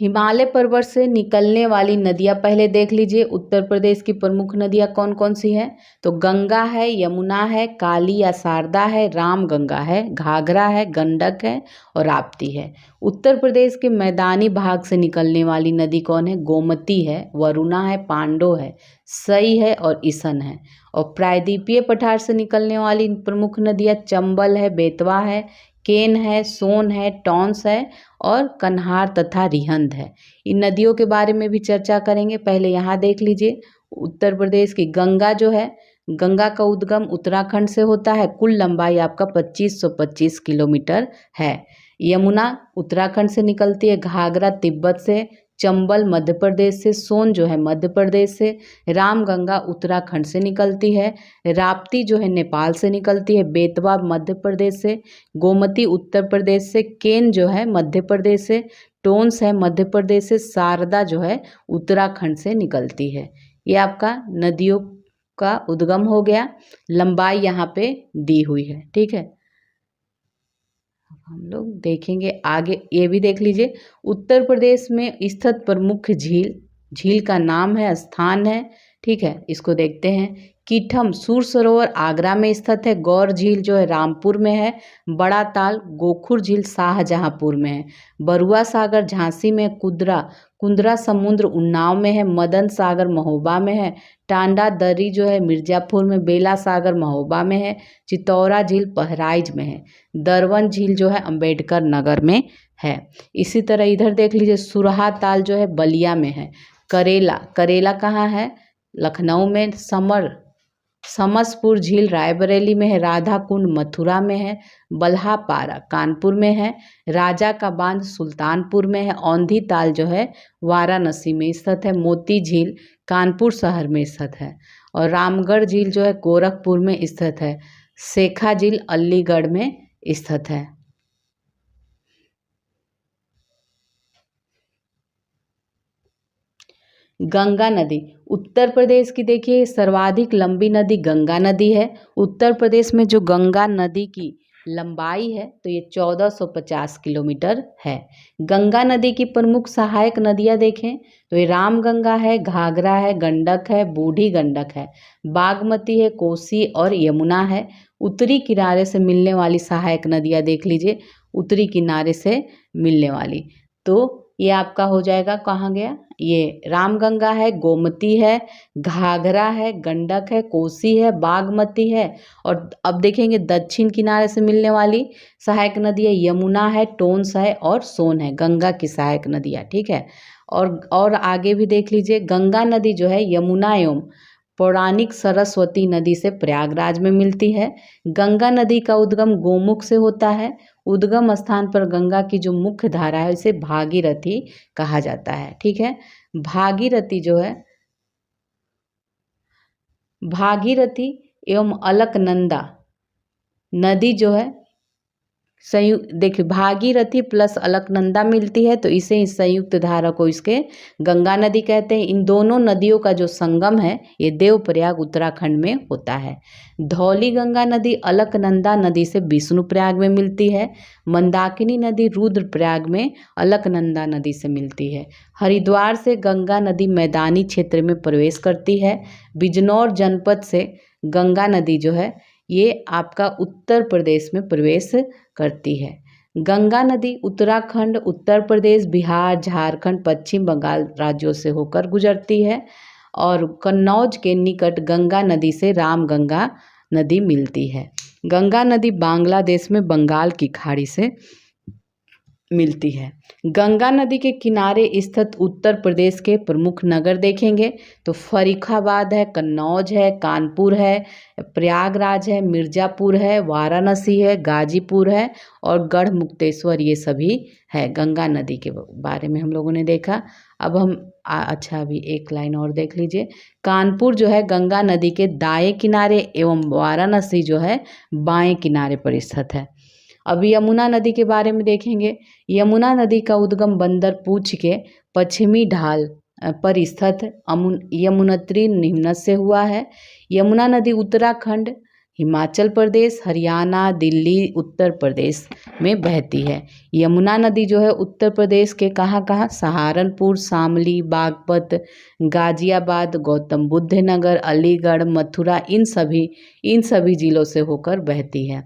हिमालय पर्वत से निकलने वाली नदियाँ पहले देख लीजिए। उत्तर प्रदेश की प्रमुख नदियाँ कौन कौन सी हैं? तो गंगा है, यमुना है, काली या शारदा है, रामगंगा है, घाघरा है, गंडक है और राप्ती है। उत्तर प्रदेश के मैदानी भाग से निकलने वाली नदी कौन है? गोमती है, वरुणा है, पांडो है, सई है और ईसन है। और प्रायद्वीपीय पठार से निकलने वाली प्रमुख नदियाँ चंबल है, बेतवा है, केन है, सोन है, टॉन्स है और कन्हार तथा रिहंद है। इन नदियों के बारे में भी चर्चा करेंगे। पहले यहाँ देख लीजिए, उत्तर प्रदेश की गंगा जो है, गंगा का उद्गम उत्तराखंड से होता है। कुल लंबाई आपका 2525 किलोमीटर है। यमुना उत्तराखंड से निकलती है, घाघरा तिब्बत से, चंबल मध्य प्रदेश से, सोन जो है मध्य प्रदेश से, रामगंगा उत्तराखंड से निकलती है, राप्ती जो है नेपाल से निकलती है, बेतवा मध्य प्रदेश से, गोमती उत्तर प्रदेश से, केन जो है मध्य प्रदेश से, टोन्स है मध्य प्रदेश से, शारदा जो है उत्तराखंड से निकलती है। ये आपका नदियों का उद्गम हो गया। लंबाई यहाँ पे दी हुई है। ठीक है, हम लोग देखेंगे आगे, ये भी देख लीजिए। उत्तर प्रदेश में स्थित प्रमुख झील का नाम है, स्थान है। ठीक है, इसको देखते हैं। कीठम सूर सरोवर आगरा में स्थित है। गौर झील जो है रामपुर में है। बड़ा ताल गोखुर झील शाहजहांपुर में है। बरुआ सागर झांसी में। कुंद्रा समुद्र उन्नाव में है। मदन सागर महोबा में है। टांडा दरी जो है मिर्जापुर में। बेला सागर महोबा में है। चितौरा झील बहराइच में है। दरवन झील जो है अंबेडकर नगर में है। इसी तरह इधर देख लीजिए, सुरहा ताल जो है बलिया में है। करेला कहाँ है? लखनऊ में। समसपुर झील रायबरेली में है, राधा कुंड मथुरा में है, बल्हापारा कानपुर में है, राजा का बांध सुल्तानपुर में है, औंधी ताल जो है वाराणसी में स्थित है, मोती झील कानपुर शहर में स्थित है और रामगढ़ झील जो है गोरखपुर में स्थित है, शेखा झील अलीगढ़ में स्थित है। गंगा नदी उत्तर प्रदेश की देखिए सर्वाधिक लंबी नदी गंगा नदी है। उत्तर प्रदेश में जो गंगा नदी की लंबाई है तो ये 1450 किलोमीटर है। गंगा नदी की प्रमुख सहायक नदियाँ देखें तो ये रामगंगा है, घाघरा है, गंडक है, बूढ़ी गंडक है, बागमती है, कोसी और यमुना है। उत्तरी किनारे से मिलने वाली सहायक नदियाँ देख लीजिए, उत्तरी किनारे से मिलने वाली तो ये आपका हो जाएगा, कहाँ गया, ये रामगंगा है, गोमती है, घाघरा है, गंडक है, कोसी है, बागमती है। और अब देखेंगे दक्षिण किनारे से मिलने वाली सहायक नदी है, यमुना है, टोंस है और सोन है, गंगा की सहायक नदियाँ, ठीक है। और आगे भी देख लीजिए, गंगा नदी जो है यमुना एवं पौराणिक सरस्वती नदी से प्रयागराज में मिलती है। गंगा नदी का उद्गम गोमुख से होता है। उद्गम स्थान पर गंगा की जो मुख्य धारा है इसे भागीरथी कहा जाता है, ठीक है। भागीरथी जो है, भागीरथी एवं अलकनंदा नदी जो है संयुक्त, देखिए भागीरथी प्लस अलकनंदा मिलती है तो इसे इस संयुक्त धारा को इसके गंगा नदी कहते हैं। इन दोनों नदियों का जो संगम है ये देवप्रयाग उत्तराखंड में होता है। धौली गंगा नदी अलकनंदा नदी से विष्णुप्रयाग में मिलती है। मंदाकिनी नदी रुद्रप्रयाग में अलकनंदा नदी से मिलती है। हरिद्वार से गंगा नदी मैदानी क्षेत्र में प्रवेश करती है। बिजनौर जनपद से गंगा नदी जो है ये आपका उत्तर प्रदेश में प्रवेश करती है। गंगा नदी उत्तराखंड, उत्तर प्रदेश, बिहार, झारखंड, पश्चिम बंगाल राज्यों से होकर गुजरती है और कन्नौज के निकट गंगा नदी से रामगंगा नदी मिलती है। गंगा नदी बांग्लादेश में बंगाल की खाड़ी से मिलती है। गंगा नदी के किनारे स्थित उत्तर प्रदेश के प्रमुख नगर देखेंगे तो फर्रुखाबाद है, कन्नौज है, कानपुर है, प्रयागराज है, मिर्ज़ापुर है, वाराणसी है, गाजीपुर है और गढ़मुक्तेश्वर, ये सभी है। गंगा नदी के बारे में हम लोगों ने देखा। अब हम अच्छा अभी एक लाइन और देख लीजिए। कानपुर जो है गंगा नदी के दाएं किनारे एवं वाराणसी जो है बाएं किनारे पर स्थित है। अब यमुना नदी के बारे में देखेंगे। यमुना नदी का उद्गम बंदर पूंछ के पश्चिमी ढाल पर स्थित यमुनोत्री निम्न से हुआ है। यमुना नदी उत्तराखंड, हिमाचल प्रदेश, हरियाणा, दिल्ली, उत्तर प्रदेश में बहती है। यमुना नदी जो है उत्तर प्रदेश के कहाँ कहाँ, सहारनपुर, शामली, बागपत, गाजियाबाद, गौतम बुद्ध नगर, अलीगढ़, मथुरा, इन सभी जिलों से होकर बहती है।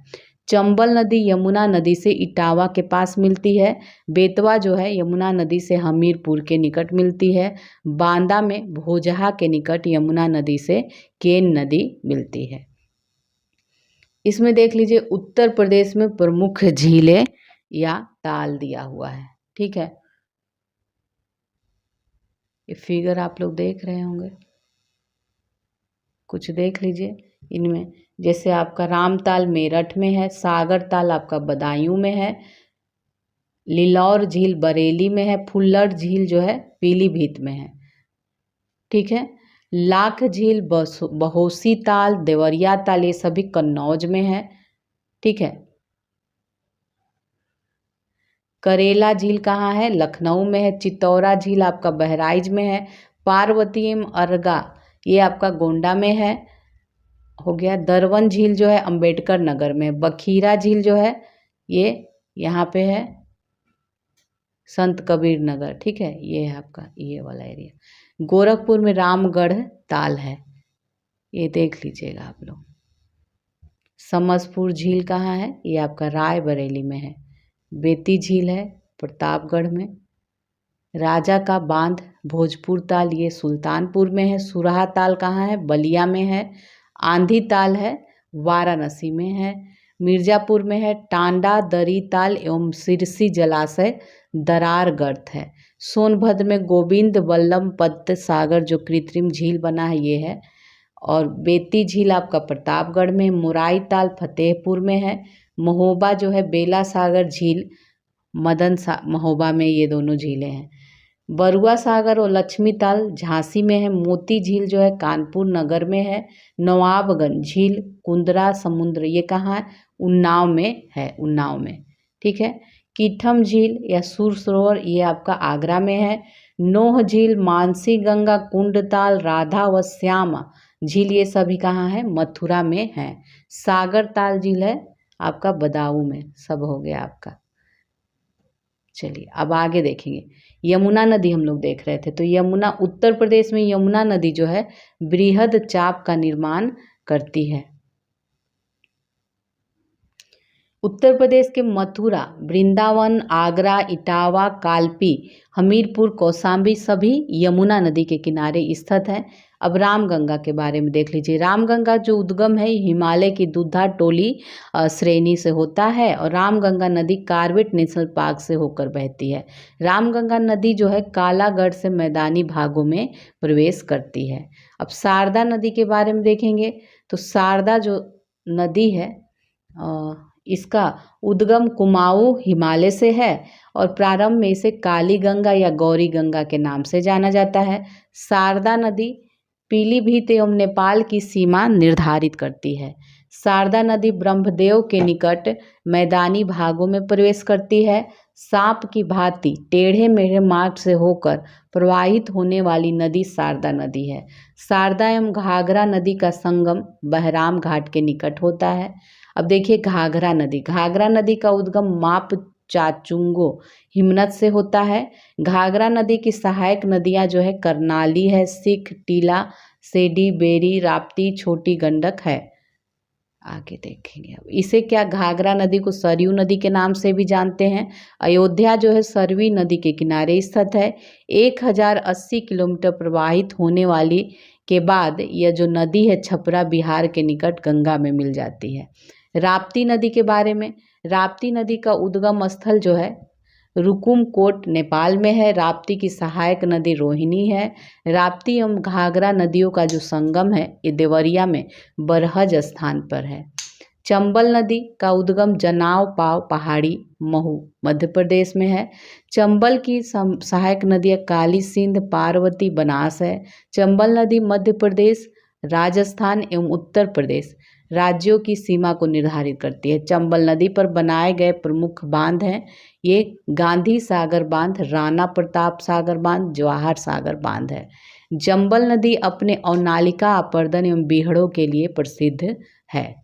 चंबल नदी यमुना नदी से इटावा के पास मिलती है। बेतवा जो है यमुना नदी से हमीरपुर के निकट मिलती है। बांदा में भोजहा के निकट यमुना नदी से केन नदी मिलती है। इसमें देख लीजिए उत्तर प्रदेश में प्रमुख झीलें या ताल दिया हुआ है, ठीक है। ये फिगर आप लोग देख रहे होंगे, कुछ देख लीजिए इनमें। जैसे आपका रामताल मेरठ में है, सागर ताल आपका बदायूं में है, लिलौर झील बरेली में है, फुल्लर झील जो है पीलीभीत में है, ठीक है। लाख झील, बहोसी ताल, देवरिया ताल, ये सभी कन्नौज में है, ठीक है। करेला झील कहाँ है, लखनऊ में है। चितौरा झील आपका बहराइच में है। पार्वती एवं अर्गा ये आपका गोंडा में है, हो गया। दरवन झील जो है अंबेडकर नगर में। बखीरा झील जो है ये यहाँ पे है संत कबीर नगर, ठीक है, ये है आपका ये वाला एरिया। गोरखपुर में रामगढ़ ताल है, ये देख लीजिएगा आप लोग। समसपुर झील कहाँ है, ये आपका रायबरेली में है। बेती झील है प्रतापगढ़ में। राजा का बांध भोजपुर ताल ये सुल्तानपुर में है। सुराहा ताल कहाँ है, बलिया में है। आंधी ताल है वाराणसी में है। मिर्ज़ापुर में है। टांडा दरी ताल एवं सिरसी जलाशय दरार गर्त है। सोनभद्र में गोविंद वल्लभ पंत सागर जो कृत्रिम झील बना है ये है। और बेती झील आपका प्रतापगढ़ में, मुराई ताल फतेहपुर में है, महोबा जो है बेला सागर झील महोबा में, ये दोनों झीलें हैं। बरुआ सागर और लक्ष्मी ताल झांसी में है, मोती झील जो है कानपुर नगर में है, नवाबगंज झील कुंदरा समुद्र ये कहाँ है, उन्नाव में है, उन्नाव में, ठीक है। कीठम झील या सुर सरोवर ये आपका आगरा में है। नोह झील, मानसी गंगा, कुंडताल, राधा व श्यामा झील ये सभी कहाँ है, मथुरा में है। सागर ताल झील है आपका बदायूं में। सब हो गया आपका। चलिए अब आगे देखेंगे। यमुना नदी हम लोग देख रहे थे, तो यमुना उत्तर प्रदेश में यमुना नदी जो है बृहद चाप का निर्माण करती है। उत्तर प्रदेश के मथुरा, वृंदावन, आगरा, इटावा, कालपी, हमीरपुर, कौशाम्बी सभी यमुना नदी के किनारे स्थित हैं। अब रामगंगा के बारे में देख लीजिए। रामगंगा जो उद्गम है हिमालय की दुधा टोली श्रेणी से होता है और रामगंगा नदी कार्बेट नेशनल पार्क से होकर बहती है। रामगंगा नदी जो है कालागढ़ से मैदानी भागों में प्रवेश करती है। अब शारदा नदी के बारे में देखेंगे तो शारदा जो नदी है इसका उद्गम कुमाऊं हिमालय से है और प्रारंभ में इसे काली गंगा या गौरी गंगा के नाम से जाना जाता है। शारदा नदी पीलीभीत एवं नेपाल की सीमा निर्धारित करती है। शारदा नदी ब्रह्मदेव के निकट मैदानी भागों में प्रवेश करती है। सांप की भांति टेढ़े मेढ़े मार्ग से होकर प्रवाहित होने वाली नदी शारदा नदी है। शारदा एवं घाघरा नदी का संगम बहराम घाट के निकट होता है। अब देखिए घाघरा नदी का उद्गम माप चाचुंगो हिमनद से होता है। घाघरा नदी की सहायक नदियां जो है करनाली है, सिख, टीला, सेडी, बेरी, राप्ती, छोटी गंडक है। आगे देखेंगे अब इसे क्या घाघरा नदी को सरयू नदी के नाम से भी जानते हैं। अयोध्या जो है सरयू नदी के किनारे स्थित है। 1080 किलोमीटर प्रवाहित होने वाली के बाद यह जो नदी है छपरा बिहार के निकट गंगा में मिल जाती है। राप्ती नदी के बारे में, राप्ती नदी का उद्गम स्थल जो है रुकुमकोट नेपाल में है। राप्ती की सहायक नदी रोहिणी है। राप्ती एवं घाघरा नदियों का जो संगम है ये देवरिया में बरहज स्थान पर है। चंबल नदी का उद्गम जनाव पाव पहाड़ी महू मध्य प्रदेश में है। चंबल की सहायक नदियाँ काली सिंध, पार्वती, बनास है। चंबल नदी मध्य प्रदेश, राजस्थान एवं उत्तर प्रदेश राज्यों की सीमा को निर्धारित करती है। चंबल नदी पर बनाए गए प्रमुख बांध हैं ये गांधी सागर बांध, राणा प्रताप सागर बांध, जवाहर सागर बांध है। चंबल नदी अपने अवनालिका अपर्दन एवं बीहड़ों के लिए प्रसिद्ध है।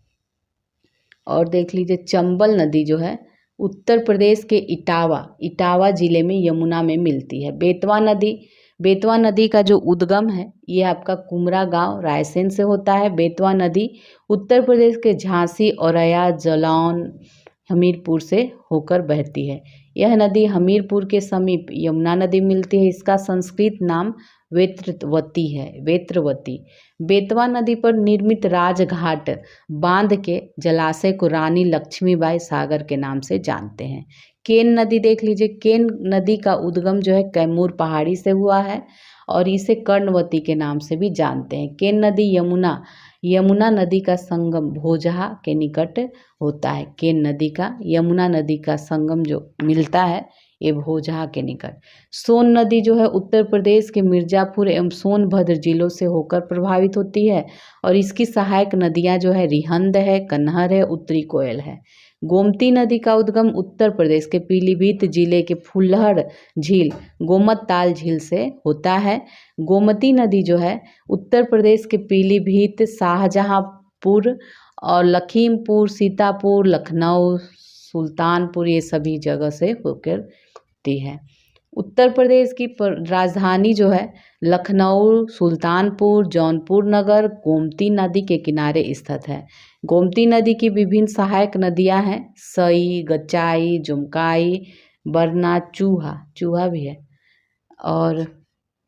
और देख लीजिए चंबल नदी जो है उत्तर प्रदेश के इटावा जिले में यमुना में मिलती है। बेतवा नदी का जो उद्गम है ये आपका कुमरा गांव रायसेन से होता है। बेतवा नदी उत्तर प्रदेश के झांसी, औरैया, जालौन, हमीरपुर से होकर बहती है। यह नदी हमीरपुर के समीप यमुना नदी मिलती है। इसका संस्कृत नाम वेत्रवती है। बेतवा नदी पर निर्मित राजघाट बांध के जलाशय को रानी लक्ष्मीबाई सागर के नाम से जानते हैं। केन नदी देख लीजिए। केन नदी का उद्गम जो है कैमूर पहाड़ी से हुआ है और इसे कर्णवती के नाम से भी जानते हैं। केन नदी यमुना नदी का संगम भोजहा के निकट होता है। केन नदी का यमुना नदी का संगम जो मिलता है ये भोजहा के निकट। सोन नदी जो है उत्तर प्रदेश के मिर्जापुर एवं सोनभद्र जिलों से होकर प्रभावित होती है और इसकी सहायक नदियां जो है रिहंद है, कन्हर है, उत्तरी कोयल है। गोमती नदी का उद्गम उत्तर प्रदेश के पीलीभीत जिले के फुल्लहर झील गोमत ताल झील से होता है। गोमती नदी जो है उत्तर प्रदेश के पीलीभीत, शाहजहांपुर और लखीमपुर, सीतापुर, लखनऊ, सुल्तानपुर ये सभी जगह से होकर होती है। उत्तर प्रदेश की राजधानी जो है लखनऊ, सुल्तानपुर, जौनपुर नगर गोमती नदी के किनारे स्थित है। गोमती नदी की विभिन्न सहायक नदियां हैं सई, गचाई, जुमकाई, बरना, चूहा भी है और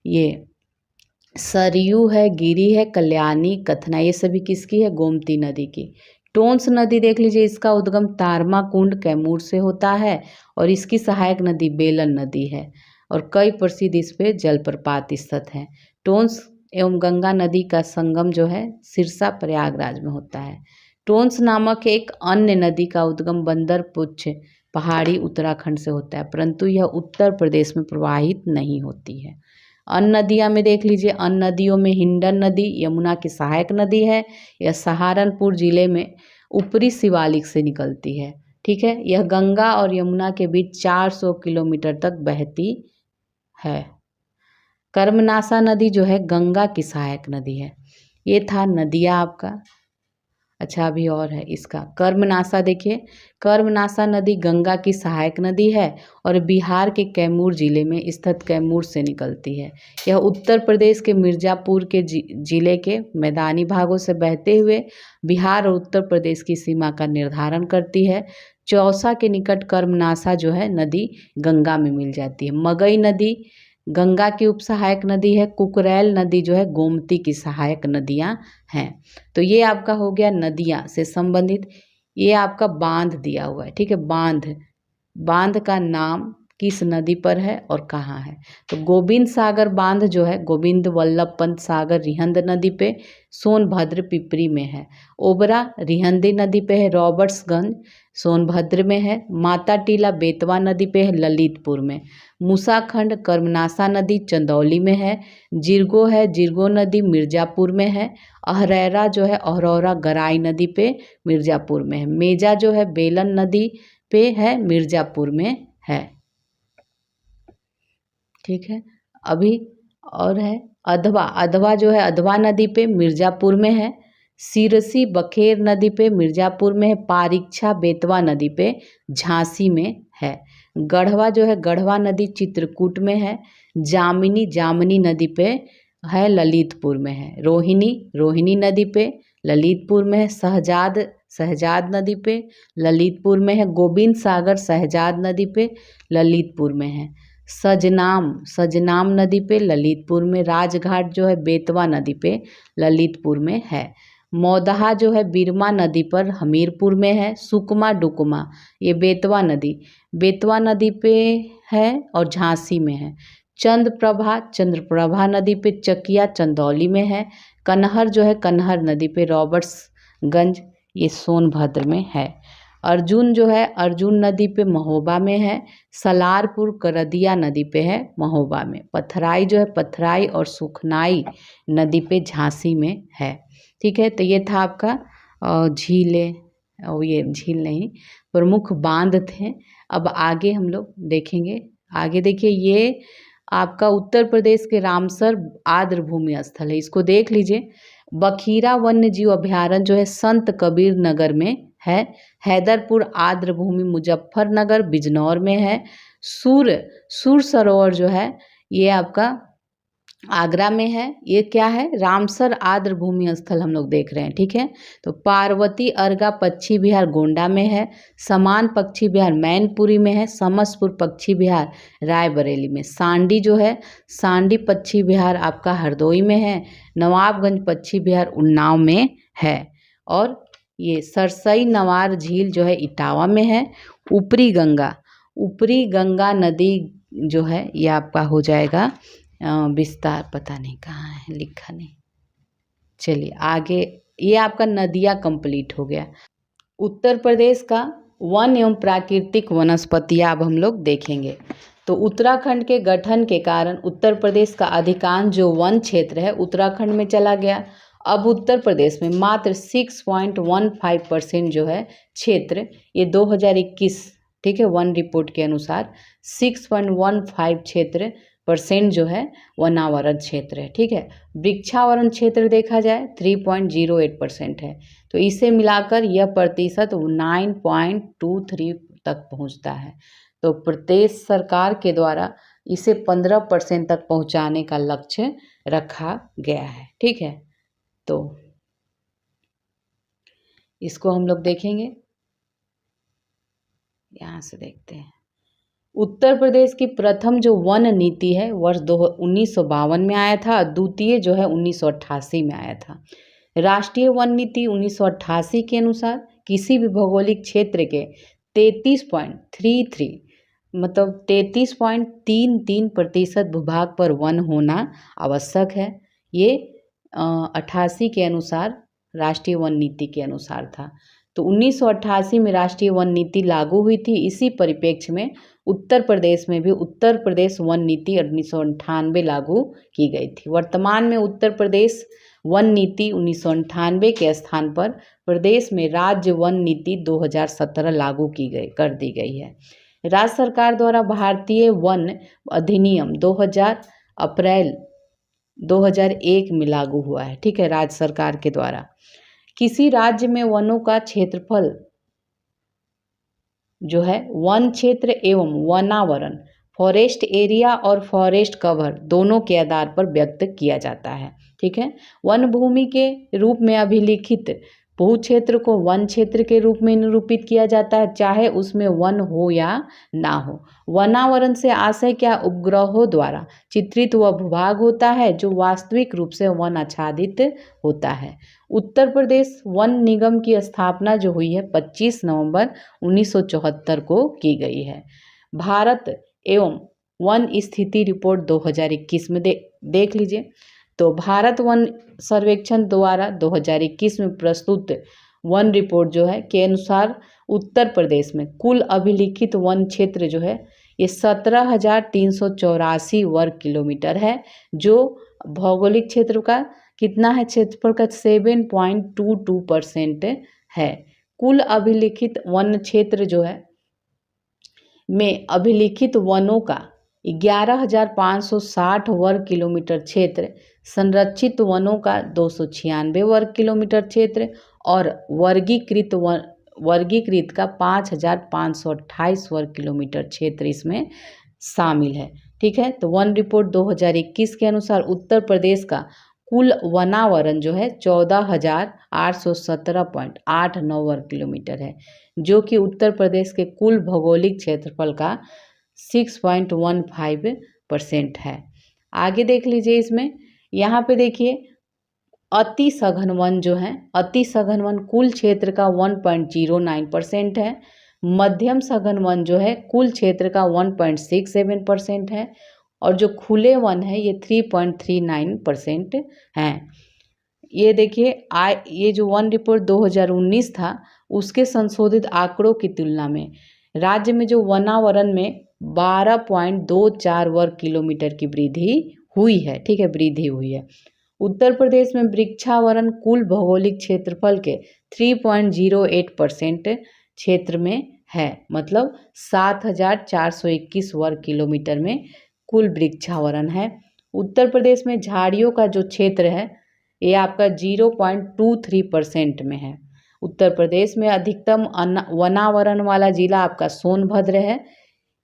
ये सरयू है, गिरी है, कल्याणी, कथना ये सभी किसकी है? गोमती नदी की। टोंस नदी देख लीजिए। इसका उद्गम तारमा कुंड कैमूर से होता है और इसकी सहायक नदी बेलन नदी है और कई प्रसिद्ध इस पे जलप्रपात स्थित हैं। टोंस एवं गंगा नदी का संगम जो है सिरसा प्रयागराज में होता है। टोंस नामक एक अन्य नदी का उद्गम बंदरपुच्छ पहाड़ी उत्तराखंड से होता है, परंतु यह उत्तर प्रदेश में प्रवाहित नहीं होती है। अन्य नदियाँ में देख लीजिए, अन्य नदियों में हिंडन नदी यमुना की सहायक नदी है। यह सहारनपुर जिले में ऊपरी शिवालिक से निकलती है। ठीक है, यह गंगा और यमुना के बीच 400 किलोमीटर तक बहती है। कर्मनासा नदी जो है गंगा की सहायक नदी है। ये था नदियाँ आपका। अच्छा, अभी और है इसका कर्मनासा। देखिए, कर्मनासा नदी गंगा की सहायक नदी है और बिहार के कैमूर जिले में स्थित कैमूर से निकलती है। यह उत्तर प्रदेश के मिर्ज़ापुर के जिले के मैदानी भागों से बहते हुए बिहार और उत्तर प्रदेश की सीमा का निर्धारण करती है। चौसा के निकट कर्मनासा जो है नदी गंगा में मिल जाती है। मगई नदी गंगा की उपसहायक नदी है। कुकरैल नदी जो है गोमती की सहायक नदियाँ हैं। तो ये आपका हो गया नदियाँ से संबंधित। ये आपका बांध दिया हुआ है। ठीक है, बांध का नाम किस नदी पर है और कहाँ है। तो गोविंद सागर बांध जो है गोविंद वल्लभ पंत सागर रिहंद नदी पे सोनभद्र पिपरी में है। ओबरा रिहंदी नदी पे है, रॉबर्ट्सगंज सोनभद्र में है। माता टीला बेतवा नदी पे है, ललितपुर में। मूसाखंड कर्मनासा नदी चंदौली में है। जिरगो है, जिरगो नदी मिर्ज़ापुर में है। अहरैरा जो है अहरौरा गराई नदी पे मिर्ज़ापुर में है। मेजा जो है बेलन नदी पे है, मिर्ज़ापुर में है। ठीक है, अभी और है अधवा। अधवा जो है अधवा नदी पे मिर्ज़ापुर में है। सिरसी बखेर नदी पे मिर्ज़ापुर में है। पारीक्षा बेतवा नदी पे झांसी में है। गढ़वा जो है गढ़वा नदी चित्रकूट में है। जामिनी नदी पे है, ललितपुर में है। रोहिणी नदी पे ललितपुर में है। शहजाद नदी पे ललितपुर में है। गोविंद सागर शहजाद नदी पे ललितपुर में है। सजनाम नदी पे ललितपुर में। राजघाट जो है बेतवा नदी पे ललितपुर में है। मौदहा जो है बिरमा नदी पर हमीरपुर में है। सुकमा डुकमा ये बेतवा नदी पे है और झांसी में है। चंद्रप्रभा नदी पे चकिया चंदौली में है। कनहर जो है कनहर नदी पे रॉबर्ट्सगंज ये सोनभद्र में है। अर्जुन जो है अर्जुन नदी पे महोबा में है। सलारपुर करदिया नदी पे है, महोबा में। पथराई जो है पथराई और सुखनाई नदी पे झांसी में है। ठीक है, तो ये था आपका झीलें, और ये झील नहीं प्रमुख बांध थे। अब आगे हम लोग देखेंगे। आगे देखिए, ये आपका उत्तर प्रदेश के रामसर आर्द्र भूमि स्थल है, इसको देख लीजिए। बखीरा वन्य जीव अभयारण्य जो है संत कबीर नगर में है। हैदरपुर आर्द्र भूमि मुजफ्फरनगर बिजनौर में है। सुर सरोवर जो है ये आपका आगरा में है। ये क्या है, रामसर आर्द्र भूमि स्थल हम लोग देख रहे हैं। ठीक है, तो पार्वती अर्गा पक्षी विहार गोंडा में है। समान पक्षी विहार मैनपुरी में है। समसपुर पक्षी विहार रायबरेली में। सांडी जो है सांडी पक्षी विहार आपका हरदोई में है। नवाबगंज पक्षी विहार उन्नाव में है। और ये सरसई नवार झील जो है इटावा में है। ऊपरी गंगा नदी जो है ये आपका हो जाएगा विस्तार, पता नहीं कहाँ है, लिखा नहीं। चलिए आगे, ये आपका नदियाँ कंप्लीट हो गया। उत्तर प्रदेश का वन एवं प्राकृतिक वनस्पतियाँ अब हम लोग देखेंगे। तो उत्तराखंड के गठन के कारण उत्तर प्रदेश का अधिकांश जो वन क्षेत्र है उत्तराखंड में चला गया। अब उत्तर प्रदेश में मात्र 6.15% जो है क्षेत्र, ये 2021 ठीक है वन रिपोर्ट के अनुसार 6.15% जो है वनावरण क्षेत्र है। ठीक है, वृक्षावरण क्षेत्र देखा जाए 3.08% है। तो इसे मिलाकर यह प्रतिशत 9.23 तक पहुंचता है। तो प्रदेश सरकार के द्वारा इसे 15% तक पहुंचाने का लक्ष्य रखा गया है। ठीक है, तो इसको हम लोग देखेंगे। यहाँ से देखते हैं। उत्तर प्रदेश की प्रथम जो वन नीति है वर्ष 1952 में आया था। द्वितीय जो है 1988 में आया था। राष्ट्रीय वन नीति 1988 के अनुसार किसी भी भौगोलिक क्षेत्र के 33.33 मतलब 33.33% भूभाग पर वन होना आवश्यक है। ये 88 के अनुसार राष्ट्रीय वन नीति के अनुसार था। तो 1988 में राष्ट्रीय वन नीति लागू हुई थी। इसी परिप्रेक्ष्य में उत्तर प्रदेश में भी उत्तर प्रदेश वन नीति 1998 लागू की गई थी। वर्तमान में उत्तर प्रदेश वन नीति 1998 के स्थान पर प्रदेश में राज्य वन नीति 2017 लागू कर दी गई है। राज्य सरकार द्वारा भारतीय वन अधिनियम 2000 अप्रैल 2001 में लागू हुआ है। ठीक है, राज्य सरकार के द्वारा किसी राज्य में वनों का क्षेत्रफल जो है वन क्षेत्र एवं वनावरण फॉरेस्ट एरिया और फॉरेस्ट कवर दोनों के आधार पर व्यक्त किया जाता है। ठीक है, वन भूमि के रूप में अभिलिखित भू क्षेत्र को वन क्षेत्र के रूप में निरूपित किया जाता है, चाहे उसमें वन हो या ना हो। वनावरण से आशय क्या उपग्रहों द्वारा चित्रित वह भूभाग होता है जो वास्तविक रूप से वन आच्छादित होता है। उत्तर प्रदेश वन निगम की स्थापना जो हुई है 25 नवंबर 1974 को की गई है। भारत एवं वन स्थिति रिपोर्ट 2021 में देख लीजिए। तो भारत वन सर्वेक्षण द्वारा 2021 में प्रस्तुत वन रिपोर्ट जो है के अनुसार उत्तर प्रदेश में कुल अभिलिखित वन क्षेत्र जो है ये 17,384 वर्ग किलोमीटर है, जो भौगोलिक क्षेत्र का कितना है, क्षेत्रफल का 7.22% है। कुल अभिलिखित वन क्षेत्र जो है में अभिलिखित वनों का 11,560 वर्ग किलोमीटर क्षेत्र, संरक्षित वनों का 296 वर्ग किलोमीटर क्षेत्र और वर्गीकृत का 5,528 वर्ग किलोमीटर क्षेत्र इसमें शामिल है। ठीक है, तो वन रिपोर्ट 2021 के अनुसार उत्तर प्रदेश का कुल वनावरण जो है 14,817.89 वर्ग किलोमीटर है, जो कि उत्तर प्रदेश के कुल भौगोलिक क्षेत्रफल का 6.15% है। आगे देख लीजिए, इसमें यहाँ पे देखिए अति सघन वन जो है, अति सघन वन कुल क्षेत्र का 1.09% है। मध्यम सघन वन जो है कुल क्षेत्र का 1.67% है और जो खुले वन है ये 3.39% हैं। ये देखिए ये जो वन रिपोर्ट 2019 था उसके संशोधित आंकड़ों की तुलना में राज्य में जो वनावरण में 12.24 वर्ग किलोमीटर की वृद्धि हुई है। ठीक है, वृद्धि हुई है। उत्तर प्रदेश में वृक्षावरण कुल भौगोलिक क्षेत्रफल के 3.08% क्षेत्र में है, मतलब 7,421 वर्ग किलोमीटर में कुल वृक्षावरण है। उत्तर प्रदेश में झाड़ियों का जो क्षेत्र है ये आपका 0.23% में है। उत्तर प्रदेश में अधिकतम वनावरण वाला जिला आपका सोनभद्र है।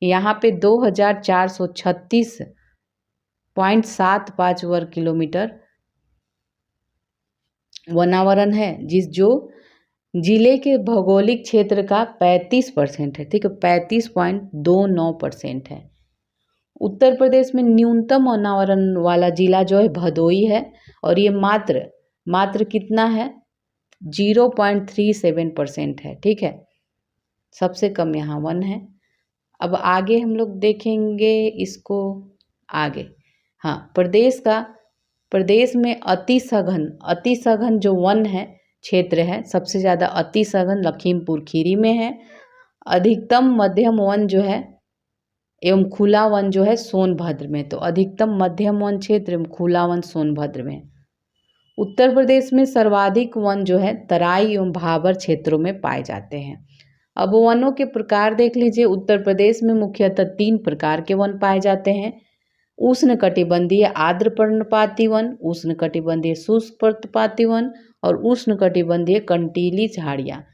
यहाँ पे 2,436.75 वर्ग किलोमीटर वनावरण है, जो जिले के भौगोलिक क्षेत्र का 35% है। ठीक है, 35.29% है। उत्तर प्रदेश में न्यूनतम वनावरण वाला जिला जो है भदोई है और ये मात्र कितना है, 0.37% है। ठीक है, सबसे कम यहाँ वन है। अब आगे हम लोग देखेंगे इसको आगे। हाँ, प्रदेश में अति सघन जो वन है क्षेत्र है, सबसे ज़्यादा अति सघन लखीमपुर खीरी में है। अधिकतम मध्यम वन जो है एवं खुला वन जो है सोनभद्र में। तो अधिकतम मध्यम वन क्षेत्र एवं खुला वन सोनभद्र में। उत्तर प्रदेश में सर्वाधिक वन जो है तराई एवं भाबर क्षेत्रों में पाए जाते हैं। अब वनों के प्रकार देख लीजिए। उत्तर प्रदेश में मुख्यतः 3 प्रकार के वन पाए जाते हैं। उष्णकटिबंधीय आर्द्र पर्णपाती वन, उष्णकटिबंधीय शुष्क पर्णपाती वन और उष्णकटिबंधीय कंटीली झाड़ियाँ।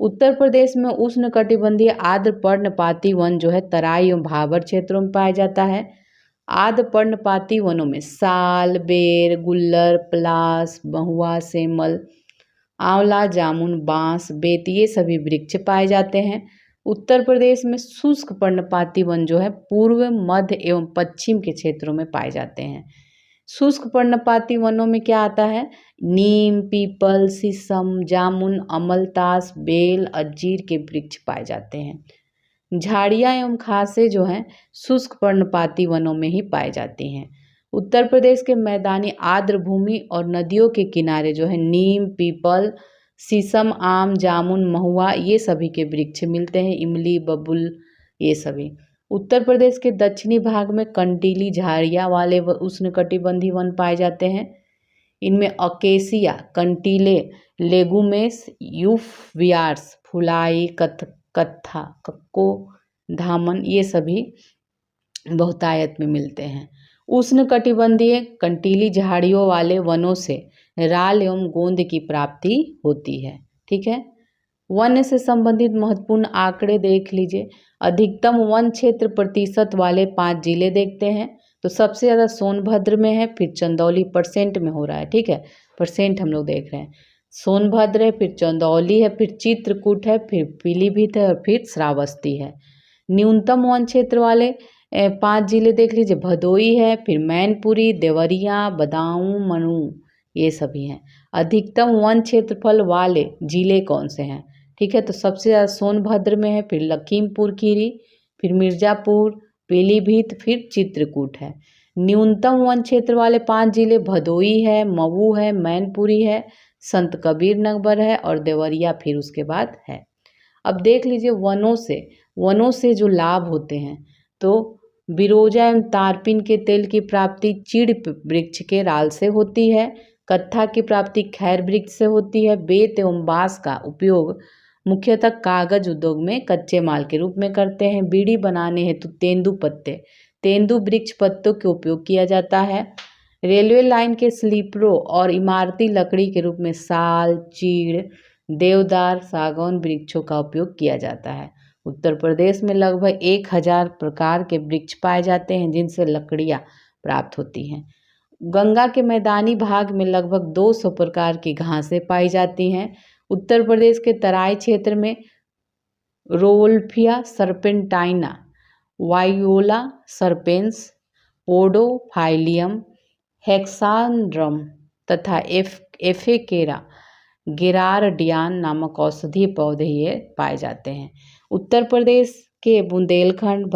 उत्तर प्रदेश में उष्णकटिबंधीय आर्द्र पर्णपाती वन जो है तराई एवं भाबर क्षेत्रों में पाया जाता है। आर्द्र पर्णपाती वनों में साल, बेर, गुल्लर, पलास, महुआ, सेमल, आंवला, जामुन, बांस, बेत ये सभी वृक्ष पाए जाते हैं। उत्तर प्रदेश में शुष्क पर्णपाती वन जो है पूर्व, मध्य एवं पश्चिम के क्षेत्रों में पाए जाते हैं। शुष्क पर्णपाती वनों में क्या आता है, नीम, पीपल, शीशम, जामुन, अमलतास, बेल, अंजीर के वृक्ष पाए जाते हैं। झाड़ियाँ एवं घासें जो हैं शुष्क पर्णपाती वनों में ही पाई जाती हैं। उत्तर प्रदेश के मैदानी आर्द्र भूमि और नदियों के किनारे जो है नीम, पीपल, शीशम, आम, जामुन, महुआ ये सभी के वृक्ष मिलते हैं, इमली, बबूल ये सभी। उत्तर प्रदेश के दक्षिणी भाग में कंटीली झाड़ियाँ वाले उष्णकटिबंधीय वन पाए जाते हैं। इनमें अकेसिया, कंटीले, लेगुमेस, यूफबियास, फुलाई, कत्था, कक्को, धामन ये सभी बहुतायत में मिलते हैं। उष्णकटिबंधीय कंटीली झाड़ियों वाले वनों से राल एवं गोंद की प्राप्ति होती है। ठीक है, वन से संबंधित महत्वपूर्ण आंकड़े देख लीजिए। अधिकतम वन क्षेत्र प्रतिशत वाले 5 जिले देखते हैं तो सबसे ज़्यादा सोनभद्र में है, फिर चंदौली परसेंट में हो रहा है। ठीक है, परसेंट हम लोग देख रहे हैं, सोनभद्र है, फिर चंदौली है, फिर चित्रकूट है, फिर पीलीभीत है और फिर श्रावस्ती है। न्यूनतम वन क्षेत्र वाले 5 जिले देख लीजिए, भदोई है, फिर मैनपुरी, देवरिया, बदायूं, मनु ये सभी हैं। अधिकतम वन क्षेत्रफल वाले जिले कौन से हैं? ठीक है, तो सबसे ज़्यादा सोनभद्र में है, फिर लखीमपुर खीरी, फिर मिर्ज़ापुर, पीलीभीत, फिर चित्रकूट है। न्यूनतम वन क्षेत्र वाले 5 जिले भदोई है, मऊ है, मैनपुरी है, संत कबीर नगर है और देवरिया फिर उसके बाद है। अब देख लीजिए वनों से जो लाभ होते हैं तो बिरोजा एवं तारपीन के तेल की प्राप्ति चीड़ वृक्ष के राल से होती है, कत्था की प्राप्ति खैर वृक्ष से होती है, बेत एवं बांस का उपयोग मुख्यतः कागज उद्योग में कच्चे माल के रूप में करते हैं। बीड़ी बनाने हेतु तेंदू वृक्ष पत्तों के उपयोग किया जाता है। रेलवे लाइन के स्लीपरों और इमारती लकड़ी के रूप में साल, चीड़, देवदार, सागौन वृक्षों का उपयोग किया जाता है। उत्तर प्रदेश में लगभग 1000 प्रकार के वृक्ष पाए जाते हैं जिनसे लकड़ियाँ प्राप्त होती हैं। गंगा के मैदानी भाग में लगभग 200 प्रकार की घासें पाई जाती हैं। उत्तर प्रदेश के तराई क्षेत्र में रोवोल्फिया सर्पेंटाइना, वाइयोला सर्पेंस, पोडोफाइलियम, हेक्सांड्रम तथा एफेकेरा गेरार्डियान नामक औषधीय पौधे ये पाए जाते हैं। उत्तर प्रदेश के बुंदेलखंड,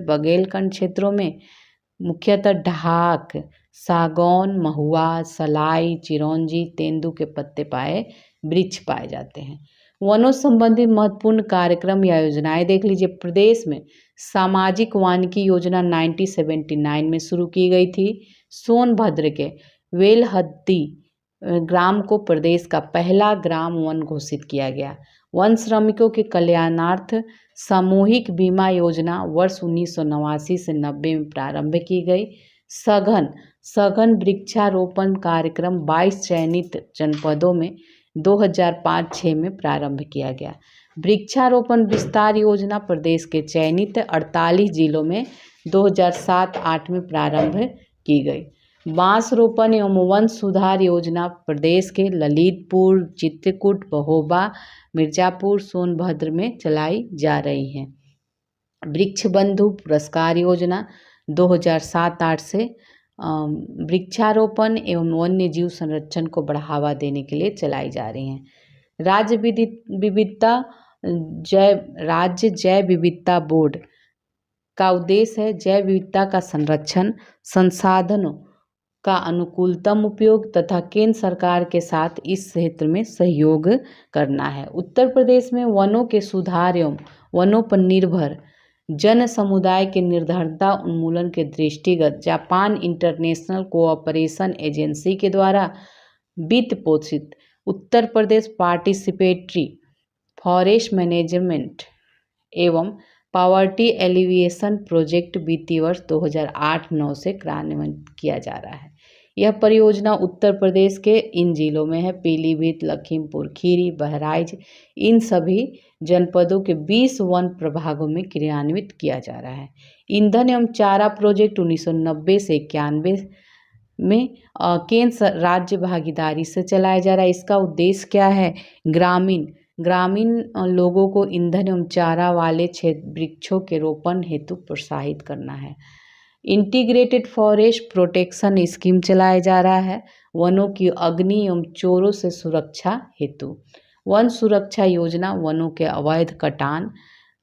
बघेलखंड क्षेत्रों में मुख्यतः ढाक, सागौन, महुआ, सलाई, चिरौंजी, तेंदू के पत्ते वृक्ष पाए जाते हैं। वनों संबंधी महत्वपूर्ण कार्यक्रम या योजनाएं देख लीजिए। प्रदेश में सामाजिक वानिकी योजना 1979 में शुरू की गई थी। सोनभद्र के वेलहद्दी ग्राम को प्रदेश का पहला ग्राम वन घोषित किया गया। वन श्रमिकों के कल्याणार्थ सामूहिक बीमा योजना वर्ष 1989 से 90 में प्रारंभ की गई। सघन वृक्षारोपण कार्यक्रम 22 चयनित जनपदों में 2005-06 में प्रारंभ किया गया। वृक्षारोपण विस्तार योजना प्रदेश के चयनित 48 जिलों में 2007-08 में प्रारंभ की गई। बांस रोपण एवं वन सुधार योजना प्रदेश के ललितपुर, चित्रकूट, महोबा, मिर्ज़ापुर, सोनभद्र में चलाई जा रही है। वृक्ष बंधु पुरस्कार योजना 2007-08 से वृक्षारोपण एवं वन्य जीव संरक्षण को बढ़ावा देने के लिए चलाई जा रही हैं। राज्य जैव विविधता बोर्ड का उद्देश्य है जैव विविधता का संरक्षण, संसाधनों का अनुकूलतम उपयोग तथा केंद्र सरकार के साथ इस क्षेत्र में सहयोग करना है। उत्तर प्रदेश में वनों के सुधार एवं वनों पर निर्भर जन समुदाय के निर्धनता उन्मूलन के दृष्टिगत जापान इंटरनेशनल कोऑपरेशन एजेंसी के द्वारा वित्त पोषित Uttar Pradesh participatory forest management एवं पॉवर्टी एलिविएशन प्रोजेक्ट वित्तीय वर्ष 2008-09 से क्रियान्वित किया जा रहा है। यह परियोजना उत्तर प्रदेश के इन जिलों में है, पीलीभीत, लखीमपुर खीरी, बहराइच, इन सभी जनपदों के 20 वन प्रभागों में क्रियान्वित किया जा रहा है। ईंधन एवं चारा प्रोजेक्ट 1990 से 91 में केंद्र राज्य भागीदारी से चलाया जा रहा है। इसका उद्देश्य क्या है? ग्रामीण लोगों को ईंधन एवं चारा वाले वृक्षों के रोपण हेतु प्रोत्साहित करना है। इंटीग्रेटेड फॉरेस्ट प्रोटेक्शन स्कीम चलाया जा रहा है वनों की अग्नि एवं चोरों से सुरक्षा हेतु। वन सुरक्षा योजना वनों के अवैध कटान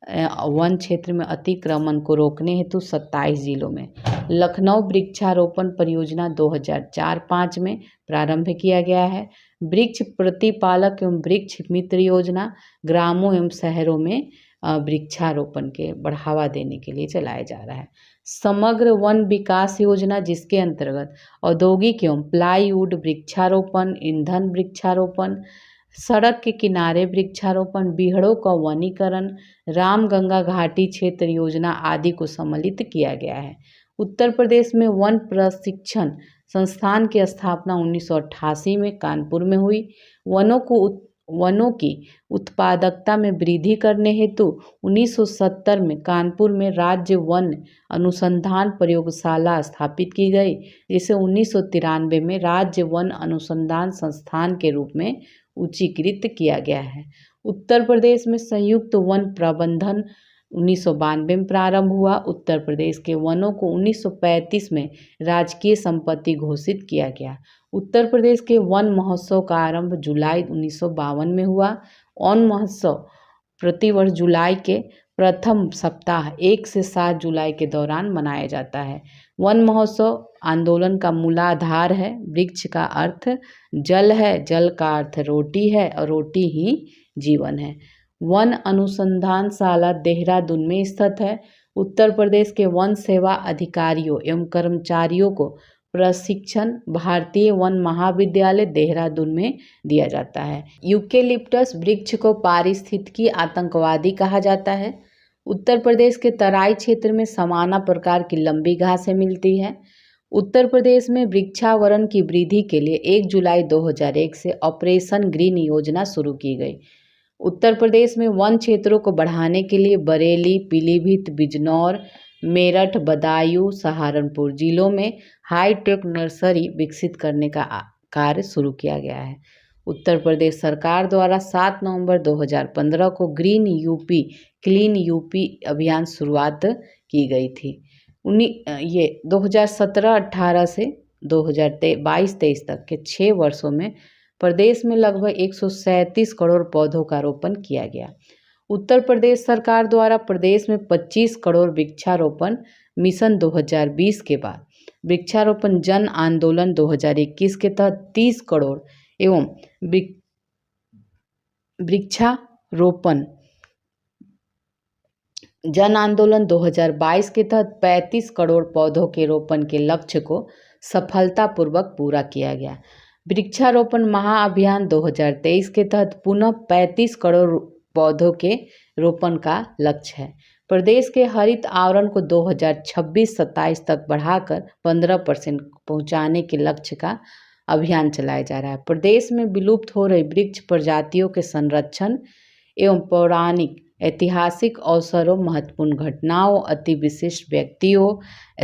वन क्षेत्र में अतिक्रमण को रोकने हेतु 27 जिलों में। लखनऊ वृक्षारोपण परियोजना 2004-5 में प्रारंभ किया गया है। वृक्ष प्रतिपालक एवं वृक्ष मित्र योजना ग्रामों एवं शहरों में वृक्षारोपण के बढ़ावा देने के लिए चलाया जा रहा है। समग्र वन विकास योजना, जिसके अंतर्गत औद्योगिक एवं प्लाईवुड वृक्षारोपण, ईंधन वृक्षारोपण, सड़क के किनारे वृक्षारोपण, बीहड़ों का वनीकरण, रामगंगा घाटी क्षेत्र योजना आदि को सम्मिलित किया गया है। उत्तर प्रदेश में वन प्रशिक्षण संस्थान की स्थापना 1988 में कानपुर में हुई। वनों की उत्पादकता में वृद्धि करने हेतु 1970 में कानपुर में राज्य वन अनुसंधान प्रयोगशाला स्थापित की गई, जिसे 1993 में राज्य वन अनुसंधान संस्थान के रूप में उच्चीकृत किया गया है। उत्तर प्रदेश में संयुक्त वन प्रबंधन 1992 में प्रारंभ हुआ। उत्तर प्रदेश के वनों को 1935 में राजकीय संपत्ति घोषित किया गया। उत्तर प्रदेश के वन महोत्सव का आरंभ जुलाई 1952 में हुआ। वन महोत्सव प्रतिवर्ष जुलाई के प्रथम सप्ताह 1 से 7 जुलाई के दौरान मनाया जाता है। वन महोत्सव आंदोलन का मूलाधार है। वृक्ष का अर्थ जल है, जल का अर्थ रोटी है और रोटी ही जीवन है। वन अनुसंधानशाला देहरादून में स्थित है। उत्तर प्रदेश के वन सेवा अधिकारियों एवं कर्मचारियों को प्रशिक्षण भारतीय वन महाविद्यालय देहरादून में दिया जाता है। यूकेलिप्टस वृक्ष को पारिस्थितिकी आतंकवादी कहा जाता है। उत्तर प्रदेश के तराई क्षेत्र में समाना प्रकार की लंबी घासें मिलती हैं। उत्तर प्रदेश में वृक्षावरण की वृद्धि के लिए 1 जुलाई 2001 से ऑपरेशन ग्रीन योजना शुरू की गई। उत्तर प्रदेश में वन क्षेत्रों को बढ़ाने के लिए बरेली, पीलीभीत, बिजनौर, मेरठ, बदायूं, सहारनपुर जिलों में हाईटेक नर्सरी विकसित करने का कार्य शुरू किया गया है। उत्तर प्रदेश सरकार द्वारा 7 नवंबर 2015 को ग्रीन यूपी, क्लीन यूपी अभियान शुरुआत की गई थी। ये 2017-18 से 2022-23 तक के 6 वर्षों में प्रदेश में लगभग 137 करोड़ पौधों का रोपण किया गया। उत्तर प्रदेश सरकार द्वारा प्रदेश में 25 करोड़ वृक्षारोपण मिशन 2020 के बाद वृक्षारोपण जन आंदोलन 2021 के तहत 30 करोड़ एवं वृक्षारोपण जन आंदोलन 2022 के तहत 35 करोड़ पौधों के रोपण के लक्ष्य को सफलतापूर्वक पूरा किया गया। वृक्षारोपण महाअभियान 2023 के तहत पुनः 35 करोड़ पौधों के रोपण का लक्ष्य है। प्रदेश के हरित आवरण को 2026-27 तक बढ़ाकर 15% पहुंचाने के लक्ष्य का अभियान चलाया जा रहा है। प्रदेश में विलुप्त हो रही वृक्ष प्रजातियों के संरक्षण एवं पौराणिक ऐतिहासिक अवसरों, महत्वपूर्ण घटनाओं, अति विशिष्ट व्यक्तियों,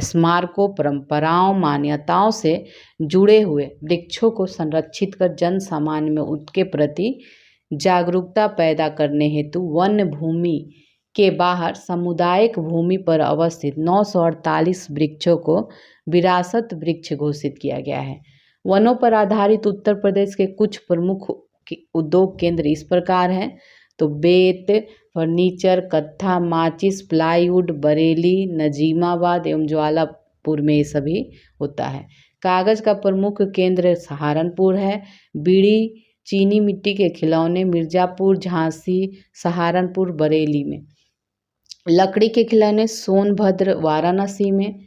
स्मारकों, परंपराओं, मान्यताओं से जुड़े हुए वृक्षों को संरक्षित कर जन सामान्य में उनके प्रति जागरूकता पैदा करने हेतु वन भूमि के बाहर सामुदायिक भूमि पर अवस्थित 948 वृक्षों को विरासत वृक्ष घोषित किया गया है। वनों पर आधारित उत्तर प्रदेश के कुछ प्रमुख उद्योग केंद्र इस प्रकार हैं। तो बेत, फर्नीचर, कत्था, माचिस, प्लाईवुड, बरेली, नजीमाबाद एवं ज्वालापुर में ये सभी होता है। कागज़ का प्रमुख केंद्र सहारनपुर है। बीड़ी, चीनी मिट्टी के खिलौने मिर्ज़ापुर, झांसी, सहारनपुर, बरेली में। लकड़ी के खिलौने सोनभद्र, वाराणसी में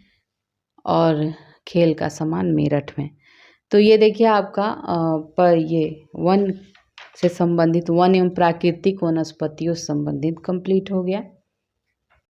और खेल का सामान मेरठ में। तो ये देखिए आपका पर ये वन से संबंधित वन एवं प्राकृतिक वनस्पतियों से संबंधित कंप्लीट हो गया।